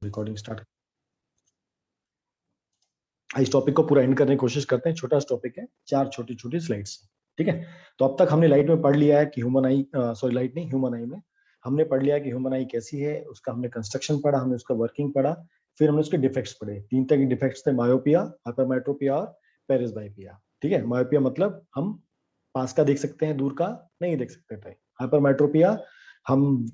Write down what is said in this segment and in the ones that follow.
Recording start. इस topic को पूरा एंड करने की कोशिश करते हैं। छोटा सा टॉपिक है, 4 छोटी छोटी स्लाइड्स। ठीक है, तो अब तक हमने लाइट में पढ़ लिया है कि ह्यूमन आई, सॉरी लाइट नहीं, ह्यूमन आई में हमने पढ़ लिया कि ह्यूमन आई कैसी है, उसका हमने कंस्ट्रक्शन पढ़ा, हमने उसका वर्किंग पढ़ा, फिर हमने उसके डिफेक्ट्स पढ़े। 3 तरह के डिफेक्ट्स थे, मायोपिया, हाइपरमेट्रोपिया और पेरिसबाइपिया। ठीक है, मायोपिया मतलब हम पास का देख सकते हैं, दूर का नहीं देख सकते थे। हाइपरमेट्रोपिया हम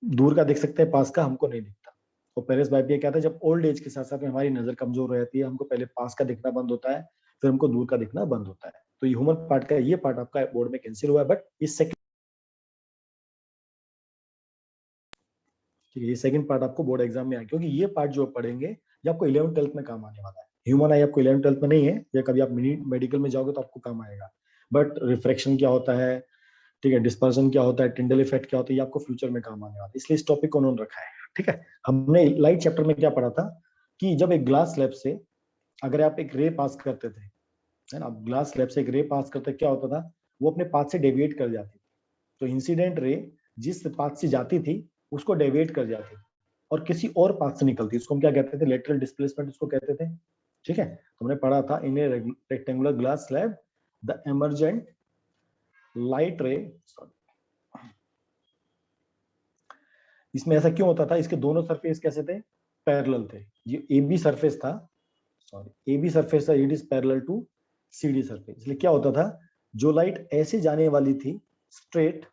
दूर का देख सकते हैं, पास का हमको नहीं दिखता। और पेरिसबाइपिया क्या था, जब ओल्ड एज के साथ साथ में हमारी नजर कमजोर हो जाती है, हमको पहले पास का दिखना बंद होता है, फिर हमको दूर का दिखना बंद होता है। तो ये ह्यूमन पार्ट का ये पार्ट आपका बोर्ड में कैंसिल हुआ है, बट इस सेकंड, ठीक है, ये सेकंड पार्ट आपको बोर्ड एग्जाम में आया, क्योंकि ये पार्ट जो पढ़ेंगे ये आपको 11th 12th में काम आने वाला है। ह्यूमन आई आपको 11th 12th में नहीं है, या कभी आप मेडिकल में जाओगे तो आपको काम आएगा। बट रिफ्रैक्शन क्या होता है, ठीक है, डिस्पर्सन क्या होता है, टिंडल इफेक्ट क्या होता है, ये आपको फ्यूचर में काम आने वाला है, इसलिए इस टॉपिक को उन्होंने रखा है। ठीक है, हमने लाइट चैप्टर में क्या पढ़ा था कि जब एक ग्लास स्लैब से अगर आप एक रे पास करते थे, है ना, ग्लास स्लैब से एक रे पास करते, क्या होता था, वो अपने पाथ से डेविएट कर जाती थी। तो इंसिडेंट रे जिस पाथ से जाती थी उसको डेविएट कर जाती थी और किसी और पाथ से निकलती, उसको हम क्या कहते थे, लेटरल डिस्प्लेसमेंट उसको कहते थे। ठीक है, तो हमने पढ़ा था in a rectangular glass slab the emergent light ray, इसमें ऐसा क्यों होता था, इसके दोनों सरफेस कैसे थे, पैरेलल थे। ये ए बी सरफेस था, सॉरी ए बी सरफेस था, it is parallel to C D surface. इसलिए क्या होता था, जो लाइट ऐसे जाने वाली थी स्ट्रेट,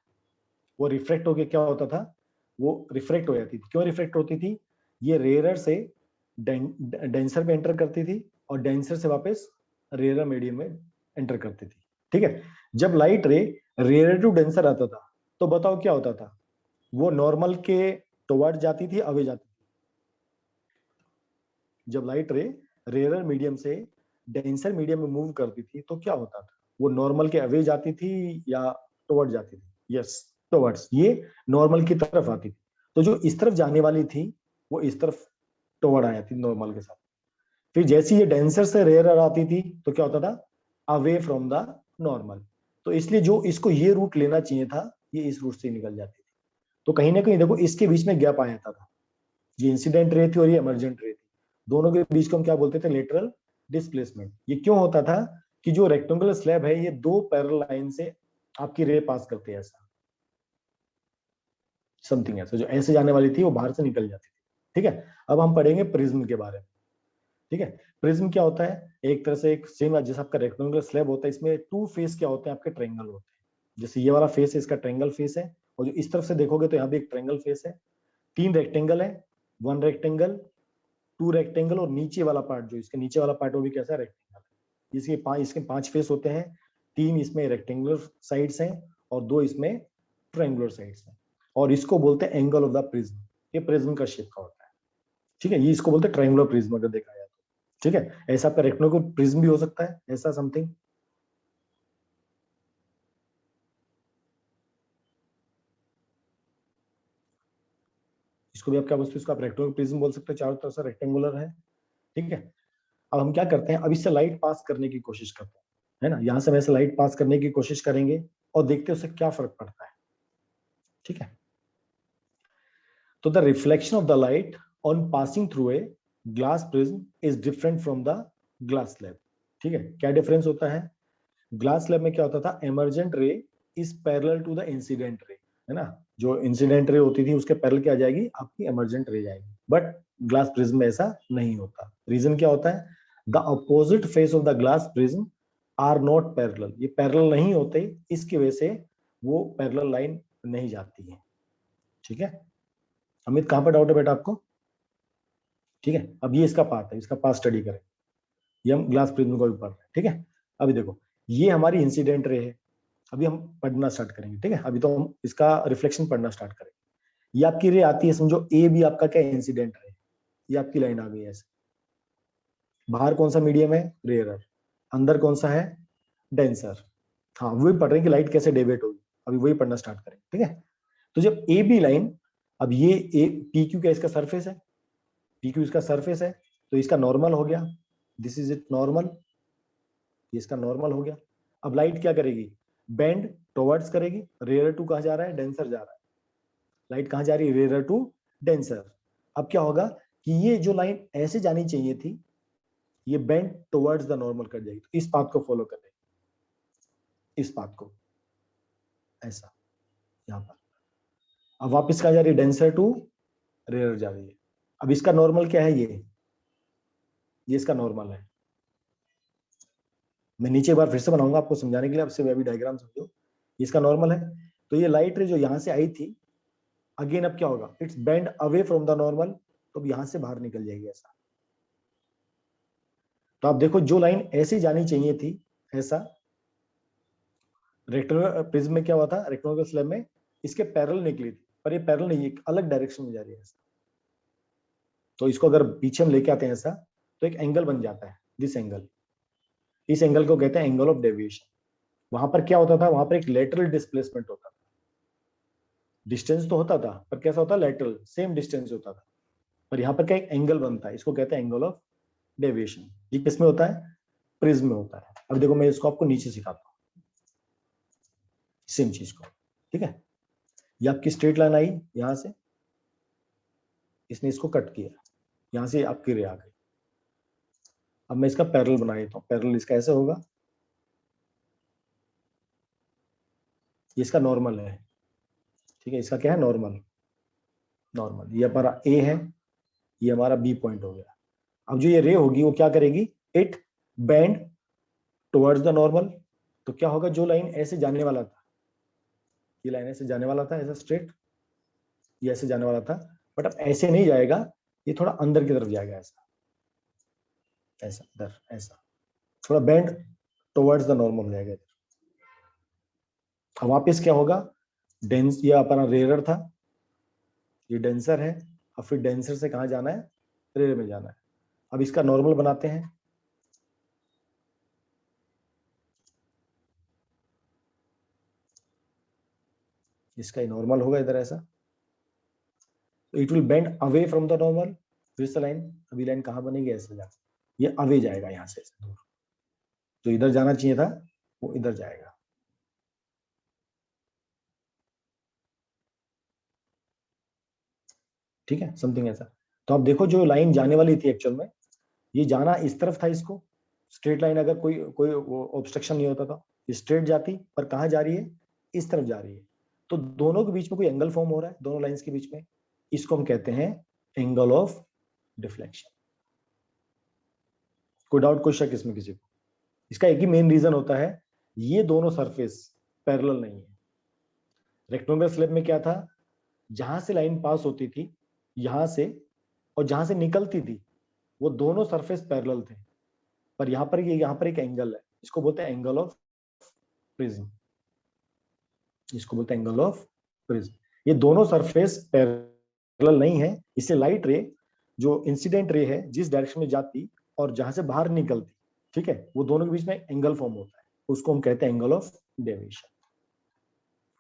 वो रिफ्रेक्ट होके क्या होता था, वो रिफ्रेक्ट हो जाती थी। क्यों रिफ्रेक्ट होती थी, ये रेयरर से डेंसर में एंटर करती थी और डेंसर से वापस रेयरर मीडियम में एंटर करती थी। ठीक है, जब लाइट रे रेयरर टू डेंसर आता था तो बताओ क्या होता था, वो नॉर्मल के टुवर्ड जाती थी, अवे जाती थी। जब लाइट रे रेयरर मीडियम से डेंसर मीडियम में मूव करती थी तो क्या होता था, वो नॉर्मल के अवे जाती थी या टुवर्ड जाती थी, यस टुवर्ड्स, ये नॉर्मल की तरफ आती थी। तो जो इस तरफ जाने वाली थी वो इस तरफ टुवर्ड आ जाती थी नॉर्मल के साथ। फिर जैसे ये डेंसर से रेयरर आती थी तो क्या होता था, अवे फ्रॉम द नॉर्मल। तो इसलिए जो इसको ये रूट लेना चाहिए था, ये इस रूट से निकल जाती थी। तो कहीं ना कहीं देखो इसके बीच में गैप आ जाता था, ये इंसिडेंट रे थी और ये इमरजेंट रे थी, दोनों के बीच को हम क्या बोलते थे, लेटरल डिस्प्लेसमेंट। ये क्यों होता था कि जो रेक्टेंगुलर स्लैब है ये 2 पैरेलल लाइन से आपकी रे पास करते हैं, ऐसा समथिंग ऐसा, जो ऐसे जाने वाली थी वो बाहर से निकल जाती थी। ठीक है, अब हम पढ़ेंगे प्रिज्म के बारे में। ठीक है, प्रिज्म क्या होता है, एक तरह से एक सेम जैसा आपका रेक्टेंगुलर स्लैब होता है, इसमें 2 फेस क्या होते हैं, आपके ट्रायंगल होते हैं। जैसे ये वाला फेस है, इसका ट्रायंगल फेस है, और जो इस तरफ से देखोगे तो यहाँ भी एक ट्रायंगल फेस है। 3 रेक्टेंगल है, 1 रेक्टेंगल, 2 रेक्टेंगल, और नीचे वाला पार्ट, जो इसके नीचे वाला पार्ट वो भी कैसा रेक्टेंगल। इसके 5 फेस होते हैं, 3 इसमें रेक्टेंगुलर साइड्स हैं और 2 इसमें ट्रायंगुलर साइड्स हैं, और इसको बोलते हैं एंगल ऑफ द प्रिज्म। ये प्रिज्म का शेप का होता है। ठीक है, ये इसको बोलते हैं ट्रायंगुलर प्रिज्म अगर देखा जाए तो। ठीक है, ऐसा आपका रेक्टेंगुलर प्रिज्म भी हो सकता है, ऐसा समथिंग। इसको भी आप क्या बोलते हैं, इसको आप रेक्टेंगुलर प्रिज्म बोल सकते हैं, चारों तरफ से रेक्टेंगुलर है। ठीक है, अब हम क्या करते हैं, अब इससे लाइट पास करने की कोशिश करते हैं, है ना, यहां से वैसे लाइट पास करने की कोशिश करेंगे और देखते हैं उससे क्या फर्क पड़ता है। ठीक है, तो the reflection of the light on passing through a glass prism is different from the glass slab. ठीक है, क्या डिफरेंस होता है, ग्लास स्लैब में क्या होता था, emergent ray is parallel to the incident ray, है ना, जो इंसिडेंट रे होती थी उसके पैरेलल क्या आ जाएगी, आपकी एमर्जेंट रे जाएगी। बट ग्लास प्रिज्म में ऐसा नहीं होता। रीजन क्या होता है, the opposite face of the glass prism are not parallel, ये पैरेलल नहीं होते, इसकी वजह से वो पैरेलल लाइन नहीं जाती है। ठीक है, अमित कहां पर डाउट है बेटा आपको। ठीक है, अब ये इसका पार्ट है, इसका पार्ट स्टडी करें, ये हम ग्लास प्रिज्म को भी पढ़ रहे हैं। ठीक है, अभी देखो ये हमारी इंसिडेंट रे है, अभी हम पढ़ना स्टार्ट करेंगे। ठीक है, अभी तो हम इसका रिफ्लेक्शन पढ़ना स्टार्ट करेंगे। ये आपकी रे आती है, समझो ए भी आपका क्या इंसिडेंट रे, ये आपकी लाइन आ गई है ऐसे। बाहर कौन सा मीडियम है, रेयरर, अंदर कौन सा है, डेंसर। हाँ, वही पढ़ रहे हैं कि लाइट कैसे डेविएट होगी, अभी वही पढ़ना स्टार्ट करेंगे। ठीक है, तो जब ए बी लाइन, अब ये ए पी क्यू क्या इसका सरफेस है, पी क्यू इसका सरफेस है, तो इसका नॉर्मल हो गया, दिस इज इट नॉर्मल, ये इसका नॉर्मल हो गया। अब लाइट क्या करेगी, बेंड टुवर्ड्स करेगी, रेयर टू कहां जा रहा है, डेंसर जा रहा है, लाइट कहां जा रही है, रेयर टू डेंसर। अब क्या होगा, कि ये जो लाइन ऐसे जानी चाहिए थी, ये बेंड टुवर्ड्स द नॉर्मल कर जाएगी। तो इस पाथ को फॉलो करें, इस पाथ को, ऐसा यहां पर। अब वापस कहा जा रही है, डेंसर टू रेयर जा रही है। अब इसका नॉर्मल क्या है, ये इसका नॉर्मल है। मैं नीचे एक बार फिर से बनाऊंगा आपको समझाने के लिए, आपसे अभी डायग्राम समझो। इसका नॉर्मल है, तो ये लाइट रे जो यहां से आई थी, अगेन अब क्या होगा, it's bend away from the normal, तो अब यहां से बाहर निकल जाएगी ऐसा। तो आप देखो, जो लाइन ऐसी जानी चाहिए थी ऐसा, रेक्टेंगुलर प्रिज्म में क्या हुआ था, रेक्टेंगुलर स्लैब में इसके पैरेलल निकली थी, पर ये पैरेलल नहीं, एक अलग डायरेक्शन में जा रही है ऐसा। तो इसको अगर पीछे हम लेके आते हैं ऐसा, तो एक एंगल बन जाता है, दिस एंगल। इस एंगल को कहते हैं एंगल ऑफ डेविएशन। वहां पर क्या होता था, वहां पर एक लेटरल डिस्प्लेसमेंट होता था। डिस्टेंस तो होता था, पर कैसा होता, लेटरल, सेम डिस्टेंस होता था। पर यहाँ पर क्या एक एंगल बनता है, इसको कहते हैं एंगल ऑफ डेविएशन। ये किस में होता है, प्रिज्म में होता है। अब देखो, मैं इसको आपको नीचे सिखाता हूँ, सेम चीज को, ठीक है। ये आपकी स्ट्रेट लाइन आई यहां से, इसने इसको कट किया, यहां से आपकी रे आ गई। अब मैं इसका पैरेलल बना देता हूँ। पैरेलल इसका ऐसे होगा, ये इसका नॉर्मल है, ठीक है। इसका क्या है, नॉर्मल। नॉर्मल ये हमारा ए है, ये हमारा बी पॉइंट हो गया। अब जो ये रे होगी वो क्या करेगी, it bend towards the normal. तो क्या होगा, जो लाइन ऐसे जाने वाला था, ये लाइन ऐसे जाने वाला था, ऐसा स्ट्रेट, ये ऐसे जाने वाला था, बट अब ऐसे नहीं जाएगा, ये थोड़ा अंदर की तरफ जाएगा ऐसा, ऐसा इधर, ऐसा थोड़ा बेंड टुवर्ड्स द नॉर्मल हो जाएगा। अब वापिस क्या होगा, डेंस, ये अपना रेयर था, ये डेंसर है। अब फिर डेंसर से कहां जाना है, रेयर में जाना है। अब इसका नॉर्मल बनाते हैं, इसका ही नॉर्मल होगा इधर ऐसा। तो it will bend away from the normal. फिर से लाइन, अभी लाइन कहां बनेगी, ऐसे जा, ये अवे जाएगा यहां से दूर। जो इधर जाना चाहिए था वो इधर जाएगा, ठीक है, समथिंग ऐसा। तो आप देखो, जो लाइन जाने वाली थी एक्चुअल में, ये जाना इस तरफ था, इसको स्ट्रेट लाइन, अगर कोई कोई ऑब्स्ट्रक्शन नहीं होता था, स्ट्रेट जाती, पर कहां जा रही है, इस तरफ जा रही है। तो दोनों के बीच में कोई एंगल फॉर्म हो रहा है, दोनों लाइंस के बीच में, इसको हम कहते हैं एंगल ऑफ डिफ्लेक्शन। कोई डाउट, कोई शक इसमें किसी को? इसका एक ही मेन रीजन होता है, ये दोनों सरफेस पैरेलल नहीं है। रेक्टेंगुलर स्लैब में क्या था, जहां से लाइन पास होती थी यहां से, और जहां से निकलती थी, वो दोनों सरफेस पैरेलल थे। पर यहाँ पर, ये यहाँ पर एक एंगल है, इसको बोलते हैं एंगल ऑफ प्रिज्म, इसको बोलते हैं एंगल ऑफ प्रिज्म। ये दोनों सरफेस पैरेलल नहीं है, इससे लाइट रे, जो इंसिडेंट रे है, जिस डायरेक्शन में जाती और जहां से बाहर निकलती, ठीक है, वो दोनों के बीच में एंगल फॉर्म होता है, उसको हम कहते हैं एंगल ऑफ डेविएशन।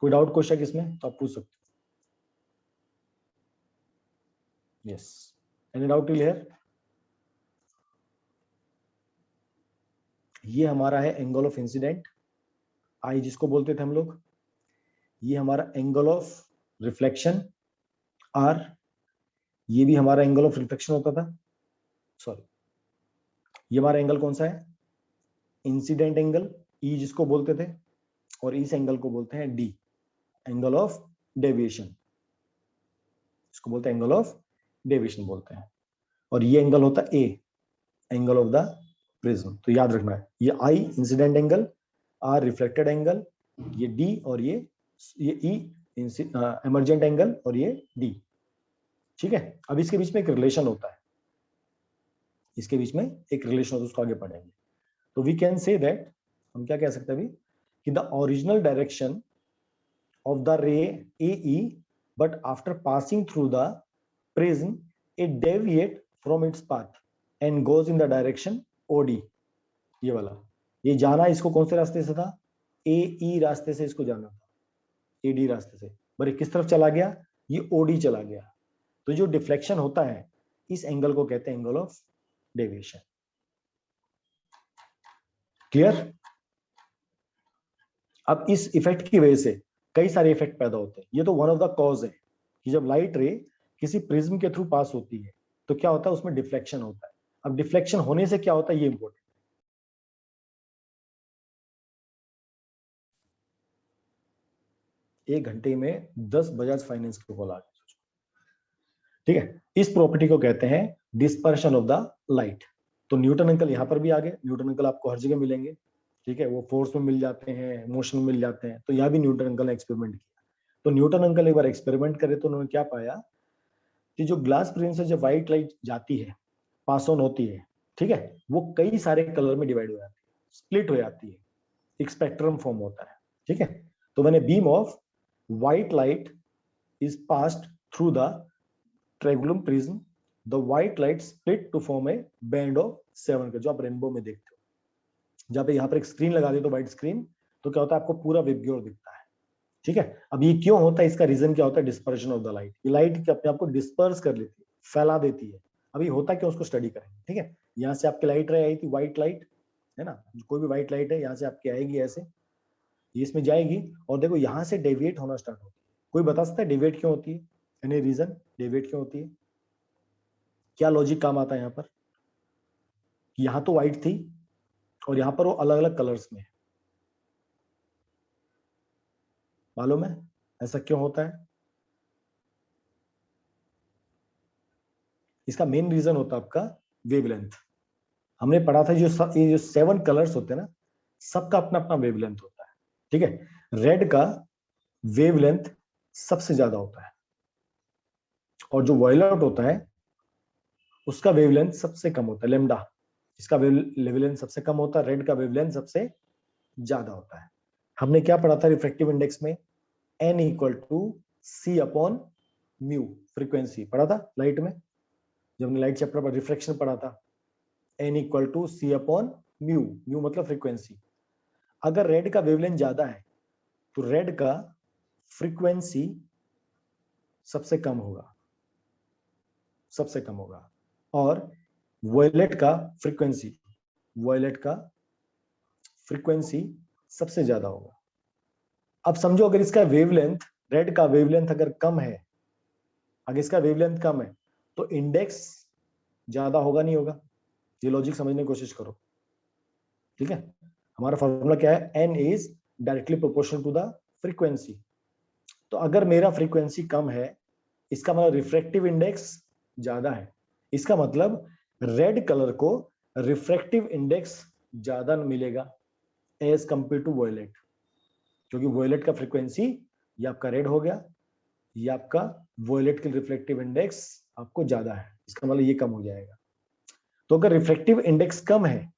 कोई डाउट, क्वेश्चन इसमें तो आप पूछ सकते हो। Yes, any doubt till here? ये हमारा है एंगल ऑफ इंसिडेंट, आई जिसको बोलते थे हम लोग। ये हमारा एंगल ऑफ रिफ्लेक्शन, आर। ये भी हमारा एंगल ऑफ रिफ्लेक्शन होता था, सॉरी। ये हमारा एंगल कौन सा है, इंसिडेंट एंगल, ई जिसको बोलते थे। और इस एंगल को बोलते हैं डी, एंगल ऑफ डेविएशन, इसको बोलते हैं एंगल ऑफ डेविएशन बोलते हैं। और ये एंगल होता है A, angle of the prism. तो याद रखना है, ये I incident angle, R reflected angle, ये डी, और ये ई इमर्जेंट एंगल, और ये डी, ठीक है। अब इसके बीच में एक रिलेशन होता है, इसके बीच में एक रिलेशन होता है, उसको आगे पढ़ेंगे। तो वी कैन से दैट, हम क्या कह सकते हैं अभी, कि the original direction of the ray AE, but after passing through the prism, it deviates from its path and goes in the direction OD। ये वाला, ये जाना इसको कौन से रास्ते से था, AE रास्ते से इसको जाना था, AD रास्ते से, पर किस तरफ चला गया, ये OD चला गया। तो जो डिफ्लेक्शन होता है, इस एंगल को कहते हैं एंगल ऑफ डेविएशन। क्लियर? अब इस इफेक्ट की वजह से कई सारे इफेक्ट पैदा होते हैं। ये तो वन ऑफ द कॉज है कि जब लाइट रे किसी प्रिज्म के थ्रू पास होती है, तो क्या होता है उसमें डिफ्लेक्शन होता है। अब डिफ्लेक्शन होने से क्या होता है ये इंपॉर्टेंट। एक घंटे में 10 बजाज फाइनेंस के कॉल आ गए, ठीक है। इस प्रॉपर्टी को कहते हैं डिस्पर्शन ऑफ द लाइट। तो न्यूटन अंकल यहाँ पर भी आ गए, न्यूटन अंकल आपको हर जगह मिलेंगे, ठीक है। वो फोर्स में मिल जाते हैं, मोशन में मिल जाते हैं, तो यहाँ भी न्यूटन अंकल ने एक्सपेरिमेंट किया। तो न्यूटन अंकल एक बार एक्सपेरिमेंट करे तो उन्होंने क्या पाया कि जो ग्लास प्लेन से जब व्हाइट लाइट जाती है, पास ऑन होती है, ठीक है, वो कई सारे कलर में डिवाइड हो जाती है, स्प्लिट हो जाती है, एक स्पेक्ट्रम फॉर्म होता है, ठीक है। तो मैंने beam of white light is passed through the triangular prism, the white light split to form a band of 7 का, जो आप रेनबो में देखते हो। जब यहाँ पर एक स्क्रीन लगा दी तो व्हाइट स्क्रीन, तो क्या होता है आपको पूरा वेवगाइड दिखता है, ठीक है। अब ये क्यों होता है, इसका रीजन क्या होता है, डिस्पर्शन ऑफ द लाइट। ये लाइट अपने आप को डिस्पर्स कर लेती है, फैला देती है। अभी होता क्या उसको स्टडी करेंगे, ठीक है। यहाँ से आपकी लाइट रे आई थी, व्हाइट लाइट है ना, कोई भी व्हाइट लाइट है, यहाँ से आपकी आएगी ऐसे, ये इसमें जाएगी, और देखो यहाँ से डेविएट होना स्टार्ट होती है। कोई बता सकता है डेविएट क्यों होती है, एनी रीजन डेविएट क्यों होती है, क्या लॉजिक काम आता है यहाँ पर। यहाँ तो व्हाइट थी और यहाँ पर वो अलग अलग कलर्स में है, मालूम है ऐसा क्यों होता है। इसका मेन रीजन होता है आपका वेवलेंथ। हमने पढ़ा था ये जो 7 कलर्स होते हैं ना, सबका अपना अपना वेवलेंथ होता है, ठीक है। रेड का वेवलेंथ सबसे ज्यादा होता है, और जो वायलेट होता है उसका वेवलेंथ सबसे कम होता है, लेमडा, इसका वेवलेंथ सबसे कम होता है, रेड का वेवलेंथ सबसे ज्यादा होता है। हमने क्या पढ़ा था रिफ्रैक्टिव इंडेक्स में, n equal to C upon mu, frequency पढ़ा था लाइट में, जब हमने लाइट चैप्टर पर रिफ्रैक्शन पढ़ा था, n equal to C upon mu, mu मतलब फ्रीक्वेंसी। अगर रेड का वेवलेंथ ज्यादा है तो रेड का फ्रीक्वेंसी सबसे कम होगा, सबसे कम होगा, और वायलेट का फ्रीक्वेंसी, वायलेट का फ्रीक्वेंसी सबसे ज्यादा होगा। अब समझो अगर इसका वेवलेंथ, रेड का वेवलेंथ अगर कम है, अगर इसका वेवलेंथ कम है तो इंडेक्स ज्यादा होगा नहीं होगा। ये लॉजिक समझने की कोशिश करो, ठीक है। हमारा फॉर्मूला क्या है, n is directly proportional to the frequency. तो अगर मेरा फ्रीक्वेंसी कम है, इसका मतलब रिफ्रैक्टिव इंडेक्स ज्यादा है, इसका मतलब रेड कलर को रिफ्रैक्टिव इंडेक्स ज्यादा मिलेगा एज कंपेयर टू वॉयलेट, क्योंकि वॉयलेट का फ्रीक्वेंसी ये आपका रेड हो गया, ये आपका वॉयलेट के रिफ्लेक्टिव इंडेक्स आपको ज्यादा है, इसका मतलब ये कम हो जाएगा। तो अगर रिफ्रैक्टिव इंडेक्स कम है,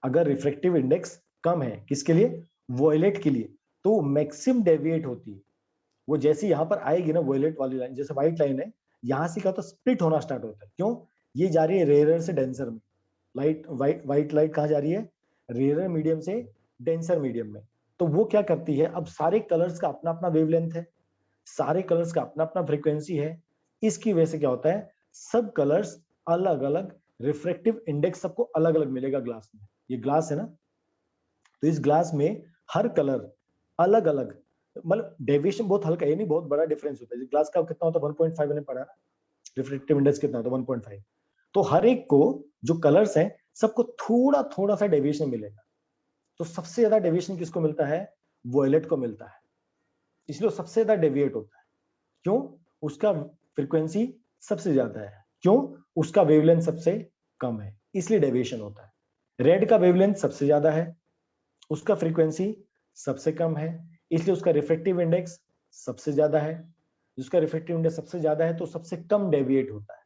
अगर रिफ्रैक्टिव इंडेक्स कम है किसके लिए, वॉयलेट के लिए, तो मैक्सिमम डेविएट होती है। वो जैसे यहां पर आएगी ना वॉयलेट वाली लाइन, जैसे व्हाइट लाइन है, यहां से क्या होता है स्प्लिट होना स्टार्ट होता है। क्यों, ये जा रही है रेयरर से डेंसर में, लाइट व्हाइट लाइट कहाँ जा रही है, रेयरर मीडियम से डेंसर मीडियम में। तो वो क्या करती है, अब सारे कलर्स का अपना अपना वेवलेंथ है, सारे कलर्स का अपना अपना फ्रीक्वेंसी है, इसकी वजह से क्या होता है सब कलर्स अलग अलग, रिफ्रैक्टिव इंडेक्स सबको अलग अलग मिलेगा ग्लास में। ये ग्लास है ना, तो इस ग्लास में हर कलर अलग अलग, मतलब डेविएशन बहुत हल्का, ये नहीं बहुत बड़ा डिफरेंस होता है। ग्लास का कितना होता है 1.5 मैंने पढ़ा ना, रिफ्रैक्टिव इंडेक्स कितना होता है 1.5। तो हर एक को जो कलर्स हैं सबको थोड़ा थोड़ा सा डेविएशन मिलेगा। तो सबसे ज्यादा डेविएशन किसको मिलता है, वॉयलेट को मिलता है, इसलिए सबसे ज्यादा डेविएट होता है। क्यों, उसका फ्रीक्वेंसी सबसे ज्यादा है, क्यों, उसका वेवलेंथ सबसे कम है, इसलिए डेविएशन होता है। रेड का वेवलेंथ सबसे ज्यादा है, उसका फ्रीक्वेंसी सबसे कम है, इसलिए उसका रिफ्रैक्टिव इंडेक्स सबसे ज्यादा है। जिसका रिफ्रैक्टिव इंडेक्स सबसे ज्यादा है तो सबसे कम डेविएट होता है।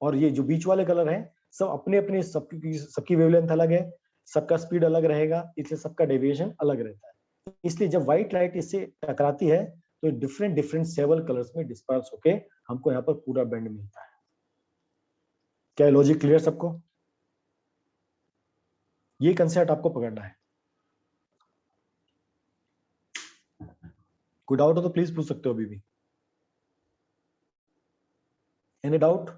और ये जो बीच वाले कलर हैं सब अपने अपने, सबकी वेवलेंथ अलग है, सबका स्पीड अलग रहेगा, इसलिए सबका डेविएशन अलग रहता है। इसलिए जब व्हाइट लाइट इससे टकराती है तो डिफरेंट डिफरेंट सेवल कलर्स में डिस्पर्स होके हमको यहाँ पर पूरा बैंड मिलता है। क्या लॉजिक क्लियर सबको, ये कंसेप्ट आपको पकड़ना है। कोई डाउट हो तो प्लीज पूछ सकते हो अभी भी, any doubt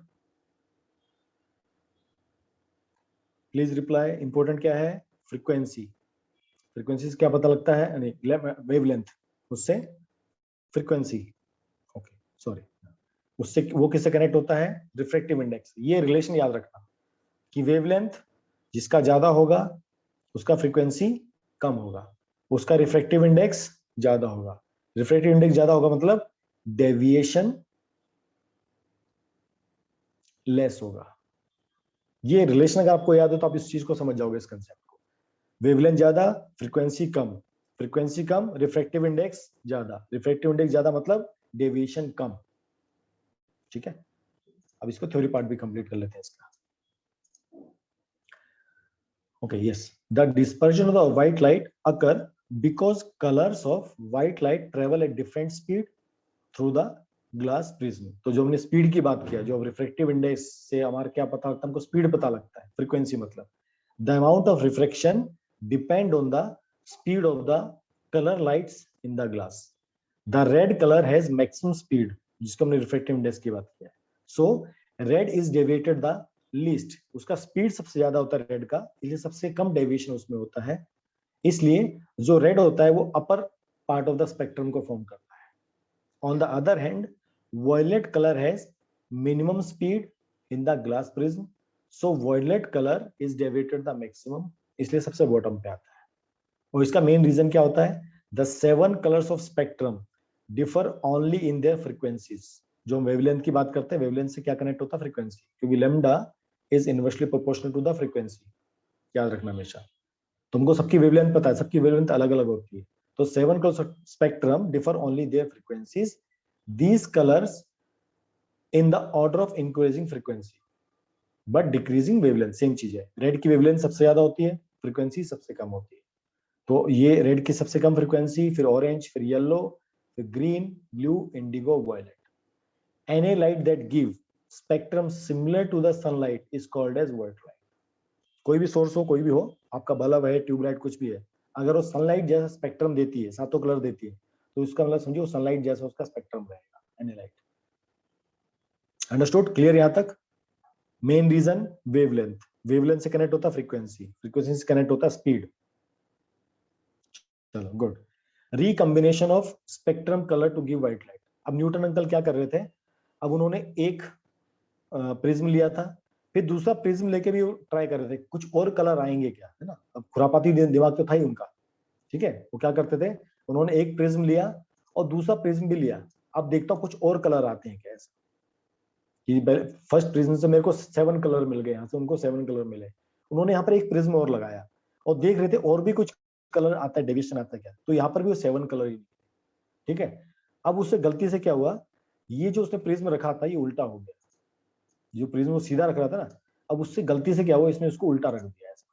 please reply. Important क्या है, फ्रीक्वेंसी, फ्रीक्वेंसी से क्या पता लगता है, यानी वेवलेंथ, उससे फ्रीक्वेंसी, ओके सॉरी। उससे वो किससे कनेक्ट होता है, रिफ्रैक्टिव इंडेक्स। ये रिलेशन याद रखना कि वेवलेंथ जिसका ज्यादा होगा उसका फ्रीक्वेंसी कम होगा, उसका रिफ्रैक्टिव इंडेक्स ज्यादा होगा। रिफ्रैक्टिव इंडेक्स ज्यादा होगा मतलब डेविएशन लेस होगा। ये रिलेशन अगर आपको याद हो तो आप इस चीज को समझ जाओगे, इस कंसेप्ट को। वेवलेंथ ज्यादा, फ्रीक्वेंसी कम, फ्रीक्वेंसी कम, रिफ्रैक्टिव इंडेक्स ज्यादा, रिफ्रैक्टिव इंडेक्स ज्यादा मतलब डेविएशन कम। ठीक है, अब इसको थ्योरी पार्ट भी कंप्लीट कर लेते हैं इसका। Okay, yes. The dispersion of the white light occur because colors of white light travel at different speed through the glass prism. तो जो हमने स्पीड की बात किया, जो रिफ्रैक्टिव इंडेक्स से हमारा क्या पता लगता है, हमको स्पीड पता लगता है, फ्रीक्वेंसी मतलब the amount of refraction depend on the speed of the color lights in the glass. The red color has maximum speed, जिसको हमने रिफ्रैक्टिव इंडेक्स की बात किया है. So red is deviated the least, उसका स्पीड सबसे ज्यादा होता है रेड का, इसलिए सबसे कम डेविएशन उसमें होता है। इसलिए जो रेड होता है वो upper part of the spectrum को फॉर्म करता है। On the other hand violet colour has minimum speed in the glass prism, so violet colour is deviated the maximum, इसलिए सबसे बॉटम पे आता है। और इसका मेन रीजन क्या होता है, the 7 colours of spectrum differ only in their frequencies. जो हम वेवलेंथ की बात करते हैं, वेवलेंथ से क्या कनेक्ट होता है, फ्रीक्वेंसी, क्योंकि lambda is inversely proportional to the frequency, याद रखना हमेशा। तुमको सबकी वेवलेंथ पता है, सबकी वेवलेंथ अलग अलग होती है। तो 7 colour spectrum differ only their frequencies, these colours in the order of increasing frequency but decreasing wavelength. Same चीज है, रेड की वेवलेंथ सबसे ज्यादा होती है, फ्रीक्वेंसी सबसे कम होती है। तो ये रेड की सबसे कम फ्रीक्वेंसी, फिर ऑरेंज, फिर येलो, फिर green, blue, indigo, violet. Any light that give spectrum similar to the sunlight is called as white light. कोई भी सोर्स हो, कोई भी हो, आपका बल्ब है, ट्यूबलाइट, कुछ भी है, अगर वो सनलाइट जैसा स्पेक्ट्रम देती है, सातों कलर देती है, तो इसका मतलब समझो सनलाइट जैसा उसका स्पेक्ट्रम रहेगा, एनी लाइट। अंडरस्टूड, क्लियर यहां तक? मेन रीजन वेवलेंथ, वेवलेंथ से कनेक्ट होता है फ्रीक्वेंसी, फ्रीक्वेंसी से कनेक्ट होता है स्पीड। चलो good. Recombination of spectrum colour to give white light. अब न्यूटन अंकल क्या कर रहे थे, अब उन्होंने एक प्रिज्म लिया था, फिर दूसरा प्रिज्म लेके भी ट्राई कर रहे थे कुछ और कलर आएंगे क्या, है ना। अब खुरापाती दिमाग तो था ही उनका, ठीक है। वो क्या करते थे, उन्होंने एक प्रिज्म लिया और दूसरा प्रिज्म भी लिया, अब देखता हूँ कुछ और कलर आते हैं क्या, ऐसा कि फर्स्ट प्रिज्म से मेरे को 7 कलर मिल गए, यहाँ से उनको 7 कलर मिले। उन्होंने यहाँ पर एक प्रिज्म और लगाया और देख रहे थे और भी कुछ कलर आता है, डेविएशन आता है क्या, तो यहाँ पर भी वो 7 कलर ही, ठीक है। अब उससे गलती से क्या हुआ, ये जो उसने प्रिज्म रखा था ये उल्टा हो गया, जो प्रिज्म वो सीधा रख रहा था ना, अब उससे गलती से क्या हुआ, इसने उसको उल्टा रख दिया, ऐसा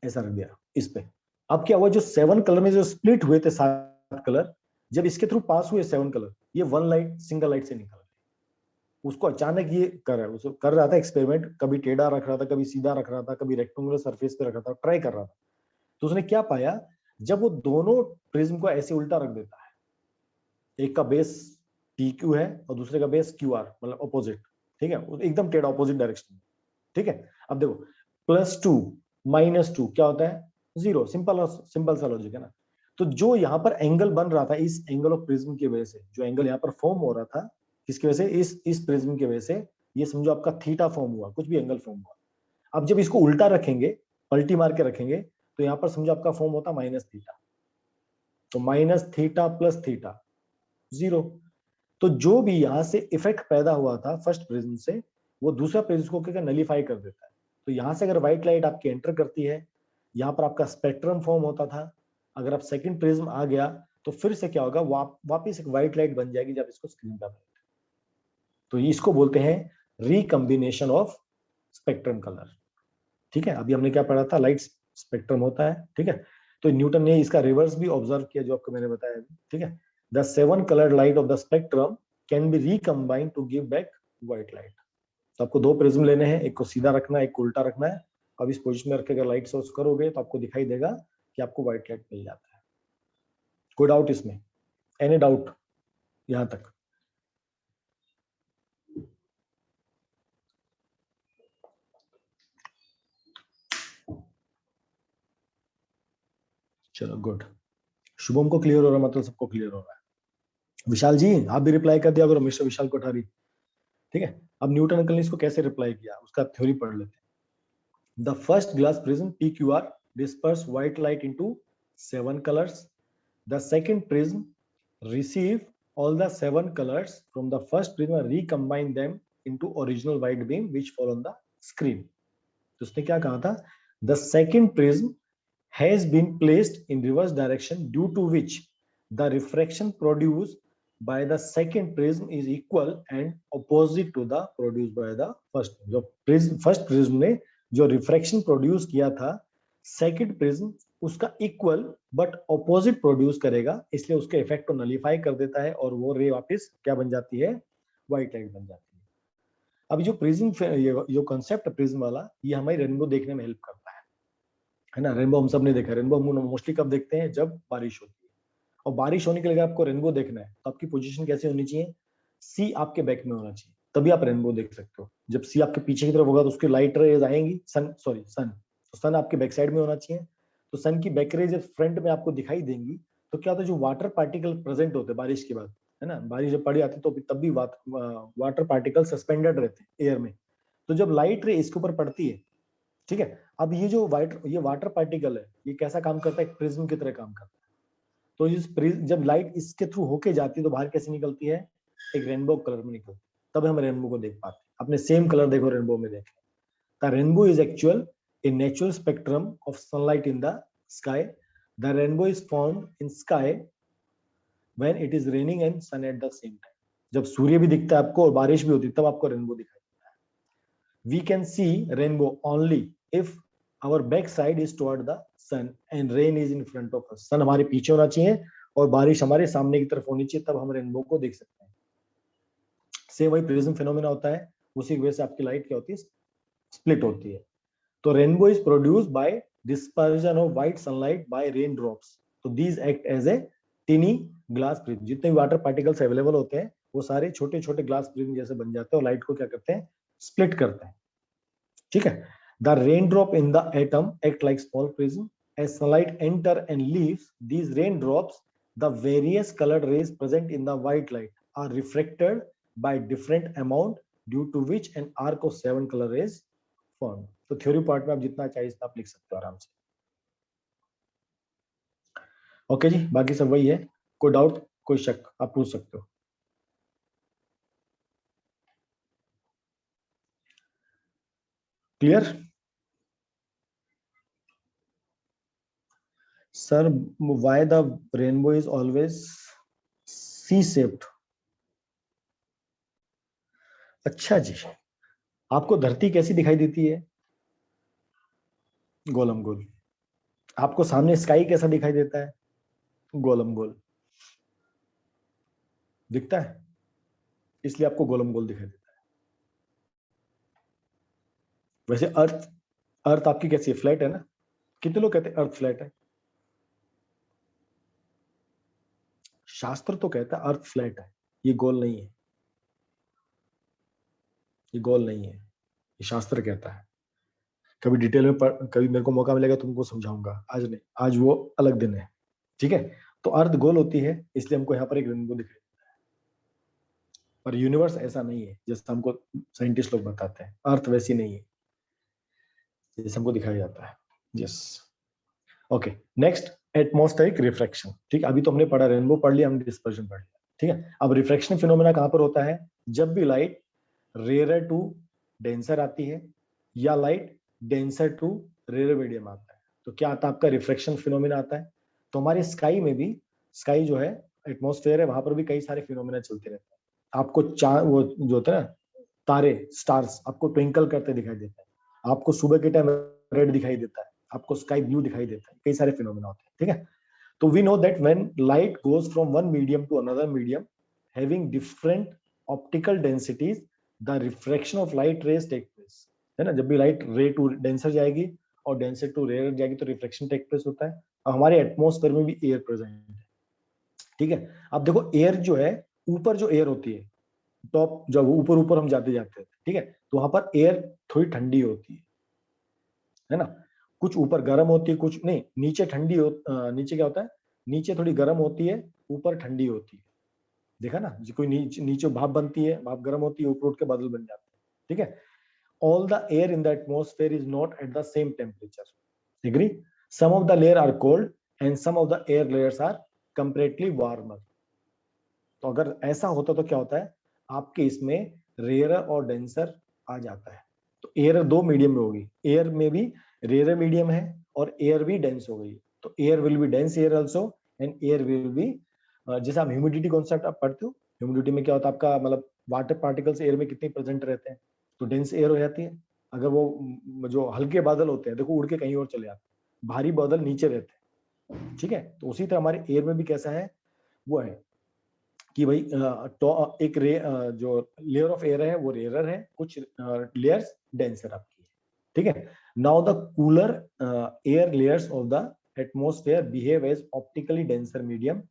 ऐसा रख दिया इस पे। अब क्या हुआ, जो 7 कलर में जो स्प्लिट हुए थे 7 कलर, जब इसके थ्रू पास हुए 7 कलर, ये 1 लाइट सिंगल लाइट से निकल गई। उसको अचानक ये कर रहा है, उसको कर रहा था एक्सपेरिमेंट, कभी टेढ़ा रख रहा था, कभी सीधा रख रहा था, कभी रेक्टेंगुलर सरफेस पे रख रहा था, ट्राई कर रहा था। तो उसने क्या पाया, जब वो दोनों प्रिज्म को ऐसे उल्टा रख देता है, एक का बेस पी क्यू है और दूसरे का बेस क्यू आर, मतलब अपोजिट, ठीक है, एकदम टेढ़ा अपोजिट डायरेक्शन में, ठीक है। अब देखो +2 -2 क्या होता है, 0, सिंपल सिंपल सा लॉजिक है ना। तो जो यहाँ पर एंगल बन रहा था, इस एंगल ऑफ प्रिज्म की वजह से जो एंगल यहाँ पर फॉर्म हो रहा था, किसकी वजह से, इस प्रिज्म की वजह से, ये समझो आपका थीटा फॉर्म हुआ, कुछ भी एंगल फॉर्म हुआ। अब जब इसको उल्टा रखेंगे, पलटी मार के रखेंगे, तो यहाँ पर समझो आपका फॉर्म होता -थीटा, तो -थीटा प्लस थीटा 0। तो जो भी यहाँ से इफेक्ट पैदा हुआ था फर्स्ट प्रिज्म से, वो दूसरा प्रिज्म को क्या नलीफाई कर देता है। तो यहाँ से अगर व्हाइट लाइट आपकी एंटर करती है, यहाँ पर आपका स्पेक्ट्रम फॉर्म होता था, अगर आप सेकंड प्रिज्म आ गया तो फिर से क्या होगा, वापिस एक व्हाइट लाइट बन जाएगी जब इसको स्क्रीन पर। तो इसको बोलते हैं रिकम्बिनेशन ऑफ स्पेक्ट्रम कलर, ठीक है। अभी हमने क्या पढ़ा था, लाइट स्पेक्ट्रम होता है, ठीक है। तो न्यूटन ने इसका रिवर्स भी ऑब्जर्व किया, जो आपको मैंने बताया, ठीक है। The 7 coloured light of the spectrum can be recombined to give back white light. तो आपको 2 प्रिज्म लेने हैं, एक को सीधा रखना है, एक को उल्टा रखना है। अब इस पोजीशन में रख के अगर लाइट सोर्स करोगे तो आपको दिखाई देगा कि आपको व्हाइट लाइट मिल जाता है। कोई डाउट इसमें, एनी डाउट यहां तक? चलो गुड, शुभम को क्लियर हो रहा, मतलब सबको क्लियर हो रहा है। विशाल जी आप भी रिप्लाई कर दिया करो, मिस्टर विशाल कोठारी। ठीक है, अब न्यूटन अंकल ने इसको कैसे रिप्लाई किया उसका थ्योरी पढ़ लेते हैं। The first glass prism PQR disperse white light into 7 colors. The second prism receive all the 7 colors from the first prism and recombine them into original white beam which fall on the screen. तो उसने क्या कहा था, the second prism has been placed in reverse direction due to which the refraction produced by the second prism is equal and opposite to the produced by the first. जो prism first prism ने जो refraction produce किया था, second prism उसका equal but opposite produce करेगा, इसलिए उसके effect को नलीफाई कर देता है और वो रे वापस क्या बन जाती है, व्हाइट लाइट बन जाती है। अब जो प्रिज्म, ये जो कॉन्सेप्ट प्रिज्म वाला, ये हमें रेनबो देखने में हेल्प करता है ना। रेनबो हम सब ने देखा, रेनबो हम मोस्टली कब देखते हैं, जब बारिश होती है। और बारिश होने के लिए आपको रेनबो देखना है तो आपकी पोजीशन कैसे होनी चाहिए, सी आपके बैक में होना चाहिए, तभी आप रेनबो देख सकते हो। जब सी आपके पीछे की तरफ होगा तो उसकी लाइट रेज आएंगी, सन तो सन आपके बैक साइड में होना चाहिए। तो सन की बैक रेज जब फ्रंट में आपको दिखाई देंगी तो क्या होता है, जो वाटर पार्टिकल प्रेजेंट होते हैं बारिश के बाद, है ना, बारिश जब पड़ी आती है तो तब भी वाटर पार्टिकल सस्पेंडेड रहते हैं एयर में। तो जब लाइट रे इसके ऊपर पड़ती है, ठीक है, अब ये जो ये वाटर पार्टिकल है, ये कैसा काम करता है, एक प्रिज्म की तरह काम करता है। तो जब लाइट इसके थ्रू होके जाती है तो बाहर कैसे निकलती है, एक रेनबो कलर में निकलती है, तब हम रेनबो को देख पाते हैं। अपने सेम कलर देखो रेनबो में देखें। The rainbow is actual a natural spectrum of sunlight in the sky. The rainbow is formed in sky when it is raining and sun at the same time. जब सूर्य भी दिखता है आपको और बारिश भी होती है तब आपको रेनबो दिखाई देता है। We can see rainbow only if our back side is toward the sun and rain is in front of us. सन हमारे पीछे होना चाहिए और बारिश हमारे सामने की तरफ होनी चाहिए, तब हम रेनबो को देख सकते हैं। सेम वही प्रिज्म फिनोमेना होता है, उसी वजह से आपकी लाइट क्या होती है, स्प्लिट होती है। तो rainbow is produced by dispersion of white sunlight by rain drops. तो these act as a tiny glass prism. जितने भी वाटर पार्टिकल्स अवेलेबल होते हैं वो सारे छोटे छोटे ग्लास प्रिज्म जैसे बन जाते हैं और लाइट को क्या करते हैं, स्प्लिट करते हैं। ठीक है, the rain drop in the atom act like small prism. As sunlight enter and leaves these rain drops, the various coloured rays present in the white light are reflected by different amount due to which an arc of 7 colour rays form. तो theory part में आप जितना चाहिए आप लिख सकते हो आराम से। ओके जी, बाकी सब वही है, कोई डाउट कोई शक आप पूछ सकते हो। Clear sir, why the rainbow is always C shaped. अच्छा जी, आपको धरती कैसी दिखाई देती है, गोलम गोल। आपको सामने स्काई कैसा दिखाई देता है, गोलम गोल दिखता है, इसलिए आपको गोलम गोल दिखाई देता है। वैसे अर्थ, अर्थ आपकी कैसी है, फ्लैट है ना। कितने लोग कहते हैं अर्थ फ्लैट है, शास्त्र तो कहता है अर्थ फ्लैट है, ये गोल नहीं है, ये गोल नहीं है, ये शास्त्र कहता है। कभी डिटेल में कभी मेरे को मौका मिलेगा तुमको समझाऊंगा, आज नहीं, आज वो अलग दिन है। ठीक है, तो अर्थ गोल होती है इसलिए हमको यहाँ पर एक रेनबो दिखाई देता है, पर यूनिवर्स ऐसा नहीं है जैसे हमको साइंटिस्ट लोग बताते हैं, अर्थ वैसी नहीं है जैसे हमको दिखाया जाता है। Yes, okay, next atmospheric refraction. ठीक, अभी तो हमने पढ़ा रेनबो पढ़ लिया, हमने डिस्पर्जन पढ़ लिया। ठीक है, अब रिफ्रैक्शन फिनोमेना कहाँ पर होता है, जब भी लाइट रेयर टू डेंसर आती है या light denser to rare medium आता है, तो क्या आता है, आपका रिफ्रैक्शन फिनोमेना आता है। तो हमारे स्काई में भी, स्काई जो है एटमॉस्फेयर है, वहां पर भी कई सारे फिनोमेना चलते रहते हैं। आपको वो जो होता है ना, तारे स्टार्स आपको ट्विंकल करते दिखाई देते हैं, आपको सुबह के टाइम रेड दिखाई देता है, आपको स्काई ब्लू दिखाई देता है, कई सारे फिनोमेना होते हैं। ठीक है, तो we know that when light goes from one medium to another medium having different optical densities, the refraction of light rays take place. है ना, जब भी लाइट रे टू डेंसर जाएगी और डेंसर टू रेयर जाएगी तो रिफ्लेक्शन टेक प्लेस होता है। और हमारे एटमॉस्फेयर में भी एयर प्रेजेंट है। ठीक है, अब देखो एयर जो है, ऊपर जो एयर होती है, टॉप जब ऊपर ऊपर हम जाते जाते हैं, ठीक है, तो वहां पर एयर थोड़ी ठंडी होती है ना, कुछ ऊपर गर्म होती है, कुछ नहीं, नीचे ठंडी नीचे क्या होता है, नीचे थोड़ी गर्म होती है, ऊपर ठंडी होती है। देखा ना, जो कोई नीचे भाप बनती है, भाप गर्म होती है, ऊपर उठ के बादल बन जाते हैं, ठीक है। All the air in the atmosphere is not at the same temperature. Agree? Some of the layer are cold and some of the air layers are comparatively warmer. तो अगर ऐसा होता तो क्या होता है, आपके इसमें रेयर और डेंसर आ जाता है। तो एयर दो मीडियम में होगी, एयर में भी रेयर मीडियम है और एयर भी डेंस हो गई। तो air will be dense air also and air will be, जैसे आप ह्यूमिडिटी कॉन्सेप्ट आप पढ़ते हो, ह्यूमिडिटी में क्या होता है आपका, मतलब वाटर पार्टिकल्स एयर में कितने प्रेजेंट रहते हैं, तो डेंस एयर हो जाती है। अगर वो जो हल्के बादल होते हैं, देखो उड़ के कहीं और चले जाते हैं, भारी बादल नीचे रहते हैं, ठीक है। तो उसी तरह हमारे एयर में भी कैसा है, वो है कि भाई एक जो लेयर ऑफ एयर है वो रेयर है, कुछ लेयर्स डेंसर आपकी है, ठीक है। Now the cooler air layers of the atmosphere behave as optically denser medium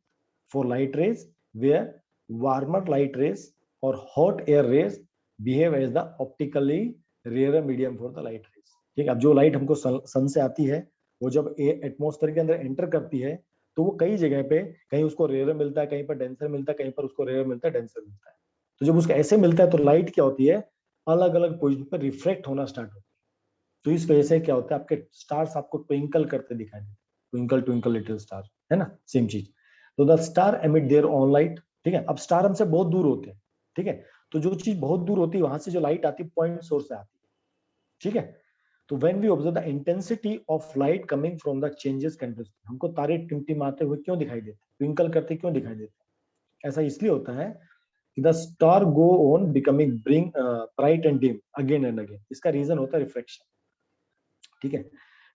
for light rays, where warmer light rays और hot air rays behave as the optically rarer medium for the light rays, ठीक है। अब जो light हमको सन से आती है, वो जब एटमॉस्फेयर के अंदर एंटर करती है, तो वो कई जगह पे, कहीं उसको रेयर मिलता है, कहीं पर डेंसर मिलता है, कहीं पर उसको रेयर मिलता है, डेंसर मिलता है। तो जब उसको ऐसे मिलता है तो लाइट क्या होती है, अलग अलग पोजिशन पर रिफ्लेक्ट होना स्टार्ट होती है। तो इस वजह से क्या होता है, आपके स्टार्स आपको ट्विंकल करते दिखाई देते हैं, ट्विंकल ट्विंकल लिटिल स्टार, है ना, सेम चीज। तो the star emit their own light, ठीक है। अब स्टार हमसे बहुत दूर होते हैं, ठीक है। तो जो चीज बहुत दूर होती है, वहां से जो लाइट आती है पॉइंट सोर्स से आती है, ठीक है। तो when we observe the intensity of light coming from the changes continuously, हमको तारे टिमटिमाते हुए क्यों दिखाई देते, ट्विंकल करते क्यों दिखाई देते, ऐसा इसलिए होता है कि the star go on becoming bring bright and dim again and again, इसका रीजन होता है रिफ्लेक्शन, ठीक है।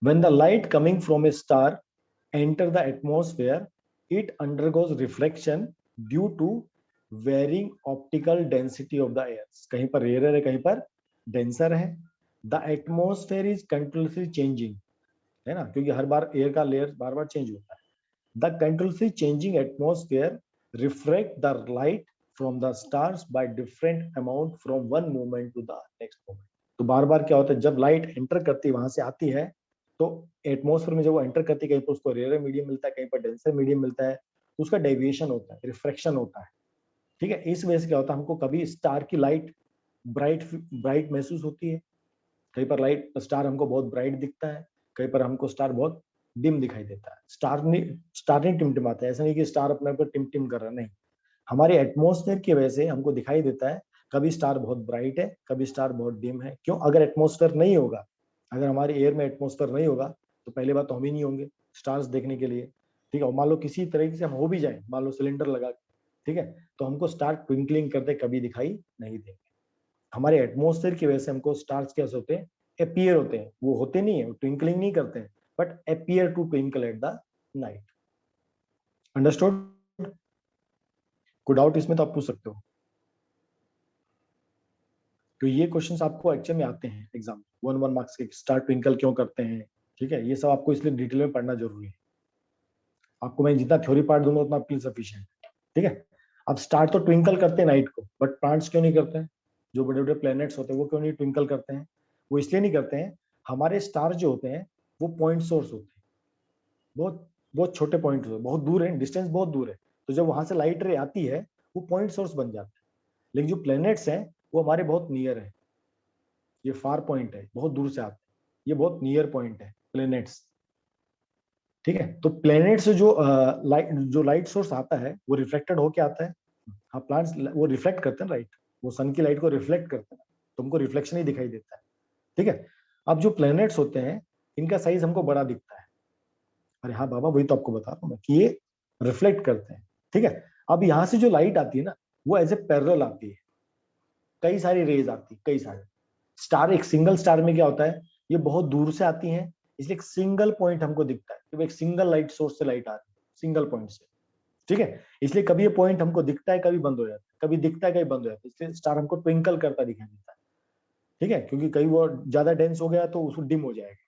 when the light coming from a star enter the atmosphere, it undergoes reflection due to varying optical density of the air, कहीं पर rare है, कहीं पर डेंसर है। The atmosphere is continuously changing, है ना, क्योंकि हर बार एयर का लेयर बार बार चेंज होता है। The continuously changing atmosphere reflect the light from the stars by different amount from one moment to the next moment. तो बार बार क्या होता है, जब लाइट एंटर करती है, वहां से आती है, तो एटमोस्फेयर में जब वो एंटर करती है, कहीं पर उसको रेयर मीडियम मिलता है, कहीं पर डेंसर मीडियम मिलता है, तो उसका डेविएशन होता है, रिफ्रैक्शन होता है, ठीक है। इस वजह से क्या होता है, हमको कभी स्टार की लाइट ब्राइट ब्राइट महसूस होती है, कहीं पर लाइट स्टार हमको बहुत ब्राइट दिखता है, कहीं पर हमको स्टार बहुत डिम दिखाई देता है। स्टार नहीं टिमटिमाता है, ऐसा नहीं कि स्टार अपने ऊपर टिम कर रहा है, नहीं। हमारे एटमोस्फेयर की वजह से हमको दिखाई देता है, कभी स्टार बहुत ब्राइट है, कभी स्टार बहुत डिम है। क्यों, अगर एटमोस्फेयर नहीं होगा, अगर हमारे एयर में एटमोस्फेयर नहीं होगा, तो पहली बात तो हम ही नहीं होंगे स्टार्स देखने के लिए, ठीक है। और मान लो किसी तरीके से हम हो भी जाए, मान लो सिलेंडर लगा, ठीक है, तो हमको स्टार ट्विंकलिंग करते कभी दिखाई नहीं देंगे। हमारे एटमोस्फेयर की वजह से हमको स्टार्स कैसे होते हैं, अपीयर होते हैं, वो होते नहीं है, ट्विंकलिंग नहीं करते हैं, but appear to twinkle at the night. Understood? कोई डाउट इसमें तो आप पूछ सकते हो, तो ये क्वेश्चंस आपको एक्चुअल में आते हैं एग्जाम 1 मार्क्स के, स्टार ट्विंकल क्यों करते हैं, ठीक है। ये सब आपको इसलिए डिटेल में पढ़ना जरूरी है। आपको मैं जितना थ्योरी पार्ट दूंगा उतना आपके लिए सफिशिएंट, ठीक है। अब स्टार तो ट्विंकल करते हैं नाइट को, बट प्लांट्स क्यों नहीं करते हैं, जो बड़े बड़े प्लैनेट्स होते हैं वो क्यों नहीं ट्विंकल करते हैं, वो इसलिए नहीं करते हैं, हमारे स्टार जो होते हैं वो पॉइंट सोर्स होते हैं, बहुत बहुत छोटे पॉइंट, बहुत दूर है, डिस्टेंस बहुत दूर है, तो जब वहां से लाइट रे आती है, वो पॉइंट सोर्स बन जाता है। लेकिन जो प्लैनेट्स हैं वो हमारे बहुत नियर है, ये फार पॉइंट है, बहुत दूर से आते हैं, ये बहुत नियर पॉइंट है प्लैनेट्स, ठीक है। तो प्लैनेट से जो लाइट सोर्स आता है वो रिफ्लेक्टेड होके आता है। हाँ, प्लांट्स वो रिफ्लेक्ट करते हैं, राइट, वो सन की लाइट को रिफ्लेक्ट करते हैं, तुमको रिफ्लेक्शन ही दिखाई देता है, ठीक है। अब जो प्लैनेट्स होते हैं, इनका साइज हमको बड़ा दिखता है, अरे हाँ बाबा, वही तो आपको बता रहा हूँ मैं कि ये रिफ्लेक्ट करते हैं, ठीक है। अब यहाँ से जो लाइट आती है ना, वो एज ए पैरेलल आती है, कई सारी रेज आती है, कई सारे स्टार, एक सिंगल स्टार में क्या होता है, ये बहुत दूर से आती है, इसलिए एक सिंगल पॉइंट हमको दिखता है कि वो एक सिंगल लाइट सोर्स से लाइट आ रही है, सिंगल पॉइंट से, ठीक है। इसलिए कभी ये पॉइंट हमको दिखता है, कभी बंद हो जाता है, कभी दिखता है, कभी बंद हो जाता है, इसलिए स्टार हमको ट्विंकल करता दिखाई देता है, ठीक है। क्योंकि कहीं वो ज्यादा डेंस हो गया तो उसको डिम हो जाएगा,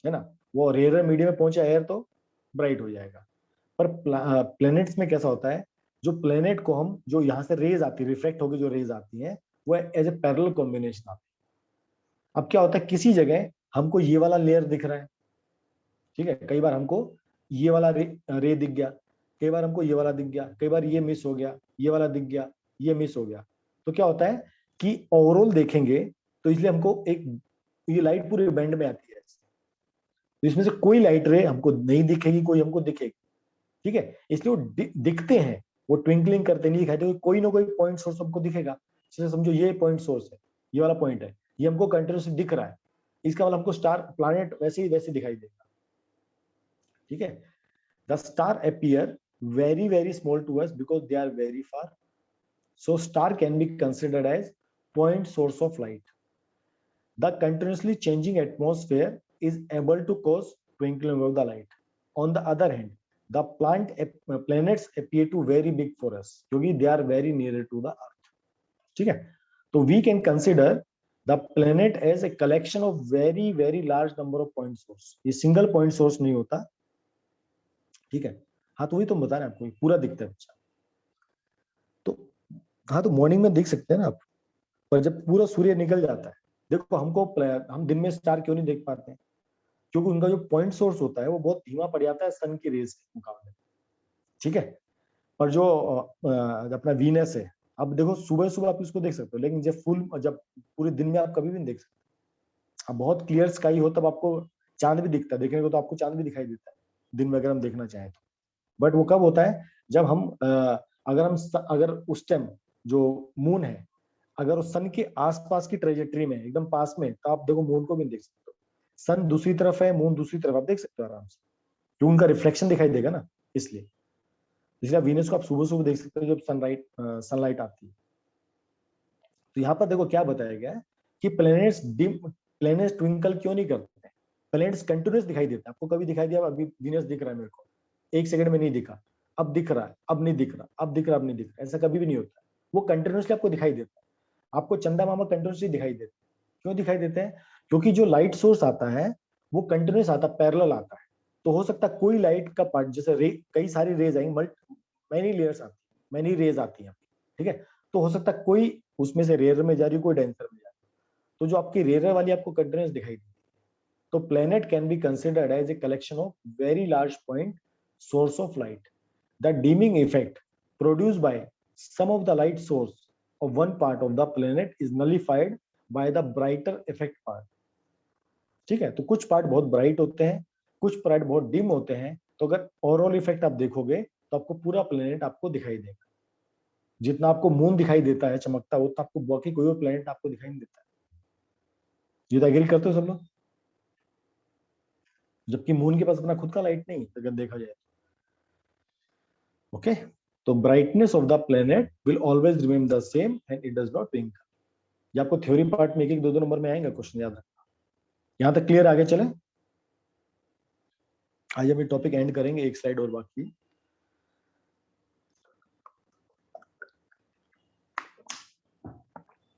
है ना, वो रेयर मीडियम में पहुंचा एयर तो ब्राइट हो जाएगा। पर प्लैनेट्स में कैसा होता है, जो प्लैनेट को हम, जो यहाँ से रेज आती है, रिफ्लेक्ट होकर जो रेज आती है, वो एज ए पैरेलल कॉम्बिनेशन आती है। अब क्या होता है, किसी जगह हमको ये वाला लेयर दिख रहा है, ठीक है, कई बार हमको ये वाला रे दिख गया, कई बार हमको ये वाला दिख गया, कई बार ये मिस हो गया, ये वाला दिख गया, ये मिस हो गया। तो क्या होता है कि ओवरऑल देखेंगे तो इसलिए हमको एक ये लाइट पूरे बैंड में आती है, तो इसमें से कोई लाइट रे हमको नहीं दिखेगी, कोई हमको दिखेगी, ठीक है। इसलिए वो दिखते हैं, वो ट्विंकलिंग करते नहीं दिखाई देते, कोई ना कोई पॉइंट सोर्स हमको दिखेगा। जैसे समझो ये पॉइंट सोर्स है, ये वाला पॉइंट है, ये हमको कंटिन्यूसली दिख रहा है, इसका मतलब हमको स्टार प्लैनेट वैसे ही वैसे दिखाई देगा, ठीक है। The star appear very very small to us because they are very far, so star can be considered as point source of light. The continuously changing atmosphere is able to cause twinkling of the light. On the other hand, the planets appear to very big for us क्योंकि they are very nearer to the earth, ठीक है। तो we can consider the planet as a collection of very very large number of point source। ये single point source नहीं होता, ठीक है। हाँ तो वही तो बता रहे हैं आपको, पूरा दिखता है बच्चा। तो हाँ तो मॉर्निंग में देख सकते हैं ना आप, पर जब पूरा सूर्य निकल जाता है, देखो हमको हम दिन में स्टार क्यों नहीं देख पाते हैं, क्योंकि उनका जो पॉइंट सोर्स होता है वो बहुत धीमा पड़ जाता है सन की रेज के मुकाबले, ठीक है। पर जो अपना वीनस है, अब देखो सुबह सुबह आप इसको देख सकते हो, लेकिन जब पूरे दिन में आप कभी भी नहीं देख सकते। अब बहुत क्लियर स्काई हो तब आपको चांद भी दिखता है, देखने को तो आपको चांद भी दिखाई देता है दिन में अगर हम देखना चाहें तो। बट वो कब होता है, जब हम अगर उस टाइम जो मून है अगर उस सन के आसपास की ट्रेजेक्टरी में एकदम पास में, तो आप देखो मून को भी देख सकते हो। सन दूसरी तरफ है, मून दूसरी तरफ, आप देख सकते हो आराम से, क्योंकि उनका रिफ्लेक्शन दिखाई देगा ना, इसलिए आप वीनस को आप सुबह सुबह देख सकते हो जब सनलाइट आती है। तो यहाँ पर देखो क्या बताया गया है कि प्लैनेट्स ट्विंकल क्यों नहीं करते। प्लैनेट्स कंटिन्यूस दिखाई देता है, आपको कभी दिखाई दिया अभी वीनस दिख रहा है मेरे को, एक सेकंड में नहीं दिखा, अब दिख रहा है, अब नहीं दिख रहा, अब दिख रहा, अब नहीं दिख रहा, ऐसा कभी भी नहीं होता। वो कंटिन्यूसली आपको दिखाई देता है। आपको चंदा मामा कंटिन्यूसली दिखाई देते हैं, क्यों दिखाई देते हैं, क्योंकि जो लाइट सोर्स आता है वो कंटिन्यूस आता है, पैरेलल आता है। तो हो सकता है कोई लाइट का पार्ट, जैसे कई सारी रेज आएंगी, मैनी लेयर्स आती है, मैनी रेज आती है, ठीक है। तो हो सकता है कोई उसमें से रेयर में जा रही, कोई डेंसर में जा रही, तो जो आपकी रेयर वाली आपको कंटिन्यूस दिखाई देती है। तो planet can be considered as a collection of very large point source of light. The dimming effect produced by some of the light source of one part of the planet is nullified by the brighter effect part, ठीक है। तो कुछ part बहुत bright होते हैं, कुछ part बहुत dim होते हैं। तो अगर ओवरऑल इफेक्ट आप देखोगे तो आपको पूरा प्लेनेट आपको दिखाई देगा। जितना आपको मून दिखाई देता है चमकता, उतना आपको बाकी कोई और प्लेनेट आपको दिखाई नहीं देता है। ये तो एग्री करते हो सब लोग, जबकि मून के पास अपना खुद का लाइट नहीं अगर देखा जाए, ओके। तो brightness of the planet will always remain the same and it does not twinkle. ये आपको थ्योरी पार्ट में एक एक दो दो नंबर में आएगा क्वेश्चन, याद रखना। यहां तक क्लियर, आगे चले। आज हम ये टॉपिक एंड करेंगे, एक स्लाइड और बाकी।